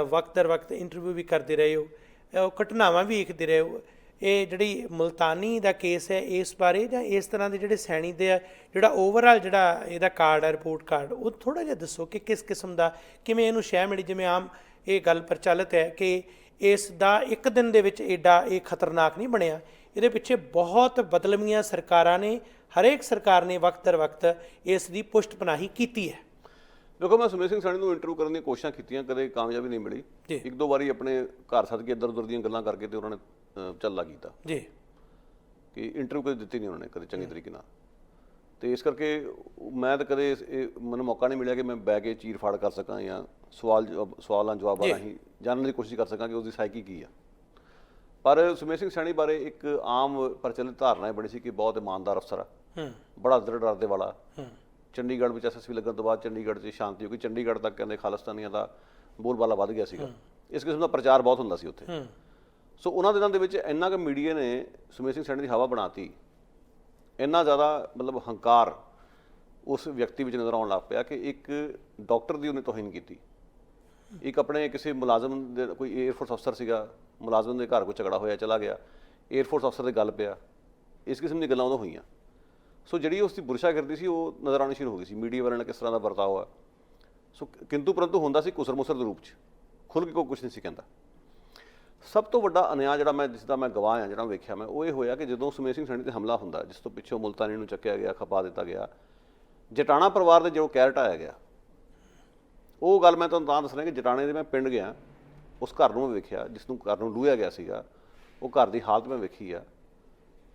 ਵਕਤ ਦਰ ਵਕਤ ਇੰਟਰਵਿਊ ਵੀ ਕਰਦੇ ਰਹੇ ਹੋ, ਉਹ ਘਟਨਾਵਾਂ ਵੀ ਵੇਖਦੇ ਰਹੇ ਹੋ। ਇਹ ਜਿਹੜੀ ਮੁਲਤਾਨੀ ਦਾ ਕੇਸ ਹੈ, ਇਸ ਬਾਰੇ ਜਾਂ ਇਸ ਤਰ੍ਹਾਂ ਦੇ ਜਿਹੜੇ ਸੈਣੀ ਦੇ ਆ, ਜਿਹੜਾ ਓਵਰਆਲ ਜਿਹੜਾ ਇਹਦਾ ਕਾਰਡ ਹੈ, ਰਿਪੋਰਟ ਕਾਰਡ, ਉਹ ਥੋੜ੍ਹਾ ਜਿਹਾ ਦੱਸੋ ਕਿ ਕਿਸ ਕਿਸਮ ਦਾ, ਕਿਵੇਂ ਇਹਨੂੰ ਸ਼ਹਿ ਮਿਲੀ? ਜਿਵੇਂ ਆਮ ਇਹ ਗੱਲ ਪ੍ਰਚਲਿਤ ਹੈ ਕਿ ਇਸ ਦਾ ਇੱਕ ਦਿਨ ਦੇ ਵਿੱਚ ਐਡਾ ਇਹ ਖਤਰਨਾਕ ਨਹੀਂ ਬਣਿਆ, ਇਹਦੇ ਪਿੱਛੇ ਬਹੁਤ ਬਦਲਵੀਆਂ ਸਰਕਾਰਾਂ ਨੇ, ਹਰੇਕ ਸਰਕਾਰ ਨੇ ਵਕਤ ਦਰ ਵਕਤ ਇਸ ਦੀ ਪੁਸ਼ਟ ਪਨਾਹੀ ਕੀਤੀ ਹੈ। ਦੇਖੋ, ਮੈਂ ਸੁਮੇਸ਼ ਸਿੰਘ ਸੈਣੀ ਨੂੰ ਇੰਟਰਵਿਊ ਕਰਨ ਦੀਆਂ ਕੋਸ਼ਿਸ਼ਾਂ ਕੀਤੀਆਂ, ਕਦੇ ਕਾਮਯਾਬੀ ਨਹੀਂ ਮਿਲੀ। ਇੱਕ ਦੋ ਵਾਰੀ ਆਪਣੇ ਘਰ ਸੱਦ ਕੇ ਇੱਧਰ ਉੱਧਰ ਦੀਆਂ ਗੱਲਾਂ ਕਰਕੇ ਤੇ ਉਹਨਾਂ ਨੇ ਝੱਲਾ ਕੀਤਾ ਜੀ ਕਿ ਇੰਟਰਵਿਊ ਕਦੇ ਦਿੱਤੀ ਨਹੀਂ ਉਹਨਾਂ ਨੇ ਕਦੇ ਚੰਗੇ ਤਰੀਕੇ ਨਾਲ। ਤੇ ਇਸ ਕਰਕੇ ਮੈਂ ਤਾਂ ਕਦੇ ਮੈਨੂੰ ਮੌਕਾ ਨਹੀਂ ਮਿਲਿਆ ਕਿ ਮੈਂ ਬਹਿ ਕੇ ਚੀਰ ਫਾੜ ਕਰ ਸਕਾਂ ਜਾਂ ਸਵਾਲਾਂ ਜਵਾਬਾਂ ਰਾਹੀਂ ਜਾਣਨ ਦੀ ਕੋਸ਼ਿਸ਼ ਕਰ ਸਕਾਂ ਕਿ ਉਸਦੀ ਸਾਈਕੀ ਕੀ ਆ। ਪਰ ਸੁਮੇਸ਼ ਸਿੰਘ ਸੈਣੀ ਬਾਰੇ ਇੱਕ ਆਮ ਪ੍ਰਚਲਿਤ ਧਾਰਨਾ ਇਹ ਬਣੀ ਸੀ ਕਿ ਬਹੁਤ ਇਮਾਨਦਾਰ ਅਫਸਰ ਆ, ਬੜਾ ਡਰਦੇ ਵਾਲਾ। ਚੰਡੀਗੜ੍ਹ ਵਿੱਚ SSP ਲੱਗਣ ਤੋਂ ਬਾਅਦ ਚੰਡੀਗੜ੍ਹ 'ਚ ਸ਼ਾਂਤੀ ਹੋ ਗਈ, ਚੰਡੀਗੜ੍ਹ ਤੱਕ ਕਹਿੰਦੇ ਖਾਲਿਸਤਾਨੀਆਂ ਦਾ ਬੋਲਬਾਲਾ ਵੱਧ ਗਿਆ ਸੀਗਾ। ਇਸ ਕਿਸਮ ਦਾ ਪ੍ਰਚਾਰ ਬਹੁਤ ਹੁੰਦਾ ਸੀ ਉੱਥੇ। ਸੋ ਉਹਨਾਂ ਦਿਨਾਂ ਦੇ ਵਿੱਚ ਇੰਨਾ ਕੁ ਮੀਡੀਆ ਨੇ ਸੁਮੇਧ ਸਿੰਘ ਸੈਣੀ ਦੀ ਹਵਾ ਬਣਾਤੀ, ਇੰਨਾ ਜ਼ਿਆਦਾ ਮਤਲਬ ਹੰਕਾਰ ਉਸ ਵਿਅਕਤੀ ਵਿੱਚ ਨਜ਼ਰ ਆਉਣ ਲੱਗ ਪਿਆ ਕਿ ਇੱਕ ਡਾਕਟਰ ਦੀ ਉਹਨੇ ਤੋਹੀਨ ਕੀਤੀ, ਇੱਕ ਆਪਣੇ ਕਿਸੇ ਮੁਲਾਜ਼ਮ ਦੇ, ਕੋਈ ਏਅਰਫੋਰਸ ਅਫਸਰ ਸੀਗਾ, ਮੁਲਾਜ਼ਮ ਦੇ ਘਰ ਕੋਈ ਝਗੜਾ ਹੋਇਆ, ਚਲਾ ਗਿਆ, ਏਅਰਫੋਰਸ ਅਫਸਰ ਦੇ ਗੱਲ ਪਿਆ, ਇਸ ਕਿਸਮ ਦੀ ਗੱਲਾਂ ਉਦੋਂ ਹੋਈਆਂ। ਸੋ ਜਿਹੜੀ ਉਸ ਦੀ ਬੁਰਸ਼ਾਗਰਦੀ ਸੀ ਉਹ ਨਜ਼ਰ ਆਉਣੀ ਸ਼ੁਰੂ ਹੋ ਗਈ ਸੀ, ਮੀਡੀਆ ਵਾਲਿਆਂ ਨਾਲ ਕਿਸ ਤਰ੍ਹਾਂ ਦਾ ਵਰਤਾਓ ਆ। ਸੋ ਕਿੰਤੂ ਪਰੰਤੂ ਹੁੰਦਾ ਸੀ ਕੁਸਰ ਮੁਸਰ ਦੇ ਰੂਪ 'ਚ, ਖੁੱਲ੍ਹ ਕੇ ਕੋਈ ਕੁਛ ਨਹੀਂ ਸੀ ਕਹਿੰਦਾ। ਸਭ ਤੋਂ ਵੱਡਾ ਅਨਿਆਂ ਜਿਹੜਾ ਮੈਂ ਜਿਸ ਦਾ ਮੈਂ ਗਵਾਹ ਹਾਂ, ਜਿਹੜਾ ਵੇਖਿਆ ਮੈਂ, ਉਹ ਇਹ ਹੋਇਆ ਕਿ ਜਦੋਂ ਸੁਮੇਧ ਸਿੰਘ ਸੈਣੀ 'ਤੇ ਹਮਲਾ ਹੁੰਦਾ, ਜਿਸ ਤੋਂ ਪਿੱਛੋਂ ਮੁਲਤਾਨੀ ਨੂੰ ਚੱਕਿਆ ਗਿਆ, ਖਪਾ ਦਿੱਤਾ ਗਿਆ, ਜਟਾਣਾ ਪਰਿਵਾਰ ਦੇ ਜੋ ਕਹਿਰ ਢਾਇਆ ਗਿਆ, ਉਹ ਗੱਲ ਮੈਂ ਤੁਹਾਨੂੰ ਤਾਂ ਦੱਸ ਰਿਹਾ ਕਿ ਜਟਾਣੇ ਦੇ ਮੈਂ ਪਿੰਡ ਗਿਆ, ਉਸ ਘਰ ਨੂੰ ਮੈਂ ਵੇਖਿਆ ਜਿਸ ਨੂੰ ਘਰ ਨੂੰ ਲੂਹਿਆ ਗਿਆ ਸੀਗਾ, ਉਹ ਘਰ ਦੀ ਹਾਲਤ ਮੈਂ ਵੇਖੀ ਆ।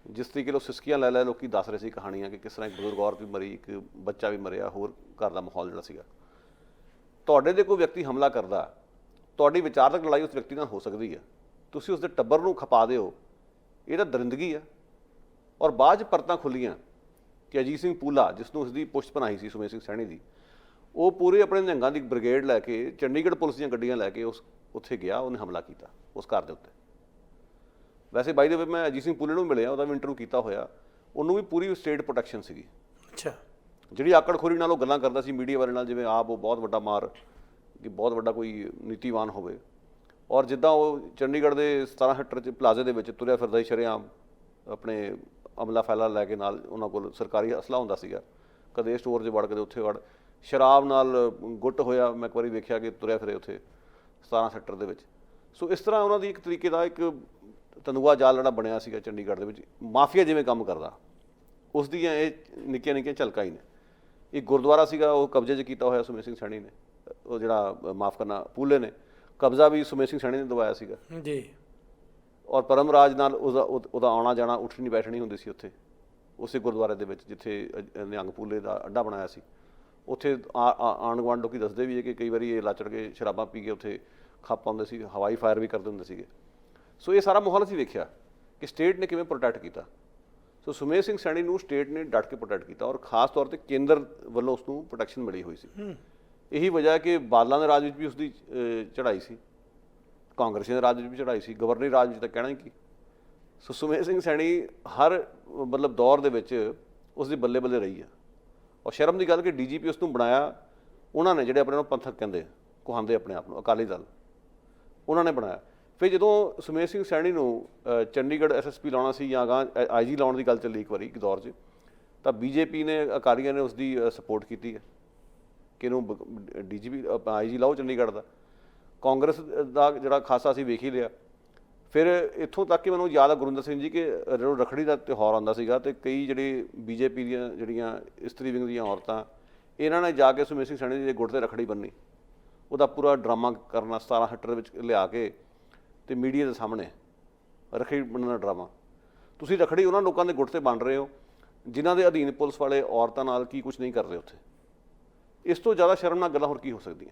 ਜਿਸ ਤਰੀਕੇ ਨਾਲ ਸਿਸਕੀਆਂ ਲੈ ਲੋਕੀ ਦੱਸ ਰਹੇ ਸੀ ਕਹਾਣੀਆਂ ਕਿ ਕਿਸ ਤਰ੍ਹਾਂ ਇੱਕ ਬਜ਼ੁਰਗ ਔਰਤ ਵੀ ਮਰੀ, ਇੱਕ ਬੱਚਾ ਵੀ ਮਰਿਆ, ਹੋਰ ਘਰ ਦਾ ਮਾਹੌਲ ਜਿਹੜਾ ਸੀਗਾ। ਤੁਹਾਡੇ 'ਤੇ ਕੋਈ ਵਿਅਕਤੀ ਹਮਲਾ ਕਰਦਾ, ਤੁਹਾਡੀ ਵਿਚਾਰਕ ਲੜਾਈ ਉਸ ਵਿਅਕਤੀ ਨਾਲ ਹੋ ਸਕਦੀ ਹੈ, ਤੁਸੀਂ ਉਸ ਦੇ ਟੱਬਰ ਨੂੰ ਖਪਾ ਦਿਓ, ਇਹ ਤਾਂ ਦਰਿੰਦਗੀ ਆ। ਔਰ ਬਾਅਦ 'ਚ ਪਰਤਾਂ ਖੁੱਲੀਆਂ ਕਿ ਅਜੀਤ ਸਿੰਘ ਪੂਲਾ, ਜਿਸ ਨੂੰ ਉਸਦੀ ਪੁਸ਼ਤ ਬਣਾਈ ਸੀ ਸੁਮੇਧ ਸਿੰਘ ਸੈਣੀ ਦੀ, ਉਹ ਪੂਰੇ ਆਪਣੇ ਨਿਹੰਗਾਂ ਦੀ ਬ੍ਰਿਗੇਡ ਲੈ ਕੇ, ਚੰਡੀਗੜ੍ਹ ਪੁਲਿਸ ਦੀਆਂ ਗੱਡੀਆਂ ਲੈ ਕੇ ਉੱਥੇ ਗਿਆ, ਉਹਨੇ ਹਮਲਾ ਕੀਤਾ ਉਸ ਘਰ ਦੇ ਉੱਤੇ। ਵੈਸੇ ਬਾਈ ਦੇ ਵੇ ਮੈਂ ਅਜੀਤ ਸਿੰਘ ਪੂਲੇ ਨੂੰ ਮਿਲਿਆ, ਉਹਦਾ ਵੀ ਇੰਟਰਵਿਊ ਕੀਤਾ ਹੋਇਆ, ਉਹਨੂੰ ਵੀ ਪੂਰੀ ਸਟੇਟ ਪ੍ਰੋਟੈਕਸ਼ਨ ਸੀਗੀ। ਅੱਛਾ। ਜਿਹੜੀ ਆਕੜਖੋਰੀ ਨਾਲ ਉਹ ਗੱਲਾਂ ਕਰਦਾ ਸੀ ਮੀਡੀਆ ਵਾਲੇ ਨਾਲ, ਜਿਵੇਂ ਆਪ ਉਹ ਬਹੁਤ ਵੱਡਾ ਮਾਰ, ਕਿ ਬਹੁਤ ਵੱਡਾ ਕੋਈ ਨੀਤੀਵਾਨ ਹੋਵੇ। ਔਰ ਜਿੱਦਾਂ ਉਹ ਚੰਡੀਗੜ੍ਹ ਦੇ 17 ਸੈਕਟਰ 'ਚ ਪਲਾਜ਼ੇ ਦੇ ਵਿੱਚ ਤੁਰਿਆ ਫਿਰਦਾ ਸੀ ਸ਼ਰੇਆਮ, ਆਪਣੇ ਅਮਲਾ ਫੈਲਾ ਲੈ ਕੇ, ਨਾਲ ਉਹਨਾਂ ਕੋਲ ਸਰਕਾਰੀ ਅਸਲਾ ਹੁੰਦਾ ਸੀਗਾ, ਕਦੇ ਸਟੋਰ 'ਚ ਵੜ, ਕਦੇ ਉੱਥੇ ਵੜ, ਸ਼ਰਾਬ ਨਾਲ ਗੁੱਟ ਹੋਇਆ। ਮੈਂ ਇੱਕ ਵਾਰੀ ਵੇਖਿਆ ਕਿ ਤੁਰਿਆ ਫਿਰੇ ਉੱਥੇ 17 ਸੈਕਟਰ ਦੇ ਵਿੱਚ। ਸੋ ਇਸ ਤਰ੍ਹਾਂ ਉਹਨਾਂ ਦੀ ਇੱਕ ਤਰੀਕੇ ਦਾ ਇੱਕ ਤੰਦੂਆ ਜਾਲ ਜਿਹੜਾ ਬਣਿਆ ਸੀਗਾ ਚੰਡੀਗੜ੍ਹ ਦੇ ਵਿੱਚ, ਮਾਫੀਆ ਜਿਵੇਂ ਕੰਮ ਕਰਦਾ, ਉਸ ਦੀਆਂ ਇਹ ਨਿੱਕੀਆਂ ਨਿੱਕੀਆਂ ਝਲਕਾਂ ਹੀ ਨੇ। ਇੱਕ ਗੁਰਦੁਆਰਾ ਸੀਗਾ, ਉਹ ਕਬਜ਼ੇ 'ਚ ਕੀਤਾ ਹੋਇਆ ਸੁਮੇਧ ਸਿੰਘ ਸੈਣੀ ਨੇ, ਉਹ ਜਿਹੜਾ ਮਾਫ ਕਰਨਾ ਪੂਲੇ ਨੇ, ਕਬਜ਼ਾ ਵੀ ਸੁਮੇਧ ਸਿੰਘ ਸੈਣੀ ਨੇ ਦਵਾਇਆ ਸੀਗਾ ਜੀ। ਔਰ ਪਰਮ ਰਾਜ ਨਾਲ ਉਹਦਾ ਆਉਣਾ ਜਾਣਾ, ਉੱਠਣੀ ਬੈਠਣੀ ਹੁੰਦੀ ਸੀ ਉੱਥੇ, ਉਸੇ ਗੁਰਦੁਆਰੇ ਦੇ ਵਿੱਚ ਜਿੱਥੇ ਨਿਹੰਗ ਪੂਲੇ ਦਾ ਅੱਡਾ ਬਣਾਇਆ ਸੀ। ਉੱਥੇ ਆਂਢ ਗੁਆਂਢ ਲੋਕੀ ਦੱਸਦੇ ਵੀ ਹੈ ਕਿ ਕਈ ਵਾਰੀ ਇਹ ਲਾਚੜ ਕੇ ਸ਼ਰਾਬਾਂ ਪੀ ਕੇ ਉੱਥੇ ਖੱਪ ਪਾਉਂਦੇ ਸੀ, ਹਵਾਈ ਫਾਇਰ ਵੀ ਕਰਦੇ ਹੁੰਦੇ ਸੀਗੇ। ਸੋ ਇਹ ਸਾਰਾ ਮਾਹੌਲ ਅਸੀਂ ਵੇਖਿਆ ਕਿ ਸਟੇਟ ਨੇ ਕਿਵੇਂ ਪ੍ਰੋਟੈਕਟ ਕੀਤਾ। ਸੋ ਸੁਮੇਧ ਸਿੰਘ ਸੈਣੀ ਨੂੰ ਸਟੇਟ ਨੇ ਡਟ ਕੇ ਪ੍ਰੋਟੈਕਟ ਕੀਤਾ, ਔਰ ਖਾਸ ਤੌਰ 'ਤੇ ਕੇਂਦਰ ਵੱਲੋਂ ਉਸ ਨੂੰ ਪ੍ਰੋਟੈਕਸ਼ਨ ਮਿਲੀ ਹੋਈ ਸੀ। ਇਹੀ ਵਜ੍ਹਾ ਹੈ ਕਿ ਬਾਦਲਾਂ ਦੇ ਰਾਜ ਵਿੱਚ ਵੀ ਉਸਦੀ ਚੜ੍ਹਾਈ ਸੀ, ਕਾਂਗਰਸੀਆਂ ਦੇ ਰਾਜ ਵਿੱਚ ਵੀ ਚੜ੍ਹਾਈ ਸੀ, ਗਵਰਨਰੀ ਰਾਜ ਵਿੱਚ ਤਾਂ ਕਹਿਣਾ ਹੀ ਕੀ। ਸੋ ਸੁਮੇਧ ਸਿੰਘ ਸੈਣੀ ਹਰ ਮਤਲਬ ਦੌਰ ਦੇ ਵਿੱਚ ਉਸ ਦੀ ਬੱਲੇ ਬੱਲੇ ਰਹੀ ਹੈ। ਔਰ ਸ਼ਰਮ ਦੀ ਗੱਲ ਕਿ DGP ਉਸ ਨੂੰ ਬਣਾਇਆ ਉਹਨਾਂ ਨੇ, ਜਿਹੜੇ ਆਪਣੇ ਨੂੰ ਪੰਥਕ ਕਹਿੰਦੇ, ਕਹਾਉਂਦੇ ਆਪਣੇ ਆਪ ਨੂੰ, ਅਕਾਲੀ ਦਲ, ਉਹਨਾਂ ਨੇ ਬਣਾਇਆ। ਫਿਰ ਜਦੋਂ ਸੁਮੇਧ ਸਿੰਘ ਸੈਣੀ ਨੂੰ ਚੰਡੀਗੜ੍ਹ SSP ਲਾਉਣਾ ਸੀ ਜਾਂ ਅਗਾਂਹ IG ਲਾਉਣ ਦੀ ਗੱਲ ਚੱਲੀ ਇੱਕ ਵਾਰੀ ਇੱਕ ਦੌਰ 'ਚ, ਤਾਂ BJP ਨੇ, ਅਕਾਲੀਆਂ ਨੇ ਉਸ ਦੀ ਸਪੋਰਟ ਕੀਤੀ ਹੈ ਕਿ ਇਹਨੂੰ DGP IG ਲਾਓ ਚੰਡੀਗੜ੍ਹ ਦਾ। ਕਾਂਗਰਸ ਦਾ ਜਿਹੜਾ ਖਾਸਾ ਅਸੀਂ ਵੇਖ ਹੀ ਲਿਆ। ਫਿਰ ਇੱਥੋਂ ਤੱਕ ਕਿ ਮੈਨੂੰ ਯਾਦ ਆ ਗੁਰਿੰਦਰ ਸਿੰਘ ਜੀ, ਕਿ ਜਦੋਂ ਰੱਖੜੀ ਦਾ ਤਿਉਹਾਰ ਆਉਂਦਾ ਸੀਗਾ ਅਤੇ ਕਈ ਜਿਹੜੇ BJP ਦੀਆਂ ਜਿਹੜੀਆਂ ਇਸਤਰੀ ਵਿੰਗ ਦੀਆਂ ਔਰਤਾਂ, ਇਹਨਾਂ ਨੇ ਜਾ ਕੇ ਸੁਮੇਧ ਸਿੰਘ ਸੈਣੀ ਦੇ ਗੁੱਟ 'ਤੇ ਰੱਖੜੀ ਬੰਨ੍ਹੀ, ਉਹਦਾ ਪੂਰਾ ਡਰਾਮਾ ਕਰਨਾ 17 ਸੈਕਟਰ ਦੇ ਵਿੱਚ ਲਿਆ ਕੇ ਅਤੇ ਮੀਡੀਆ ਦੇ ਸਾਹਮਣੇ ਰੱਖੜੀ ਬੰਨ੍ਹਣ ਦਾ ਡਰਾਮਾ। ਤੁਸੀਂ ਰੱਖੜੀ ਉਹਨਾਂ ਲੋਕਾਂ ਦੇ ਗੁੱਟ 'ਤੇ ਬੰਨ੍ਹ ਰਹੇ ਹੋ ਜਿਨ੍ਹਾਂ ਦੇ ਅਧੀਨ ਪੁਲਿਸ ਵਾਲੇ ਔਰਤਾਂ ਨਾਲ ਕੀ ਕੁਛ ਨਹੀਂ ਕਰਦੇ ਉੱਥੇ। ਇਸ ਤੋਂ ਜ਼ਿਆਦਾ ਸ਼ਰਮਨਾਕ ਗੱਲਾਂ ਹੋਰ ਕੀ ਹੋ ਸਕਦੀਆਂ।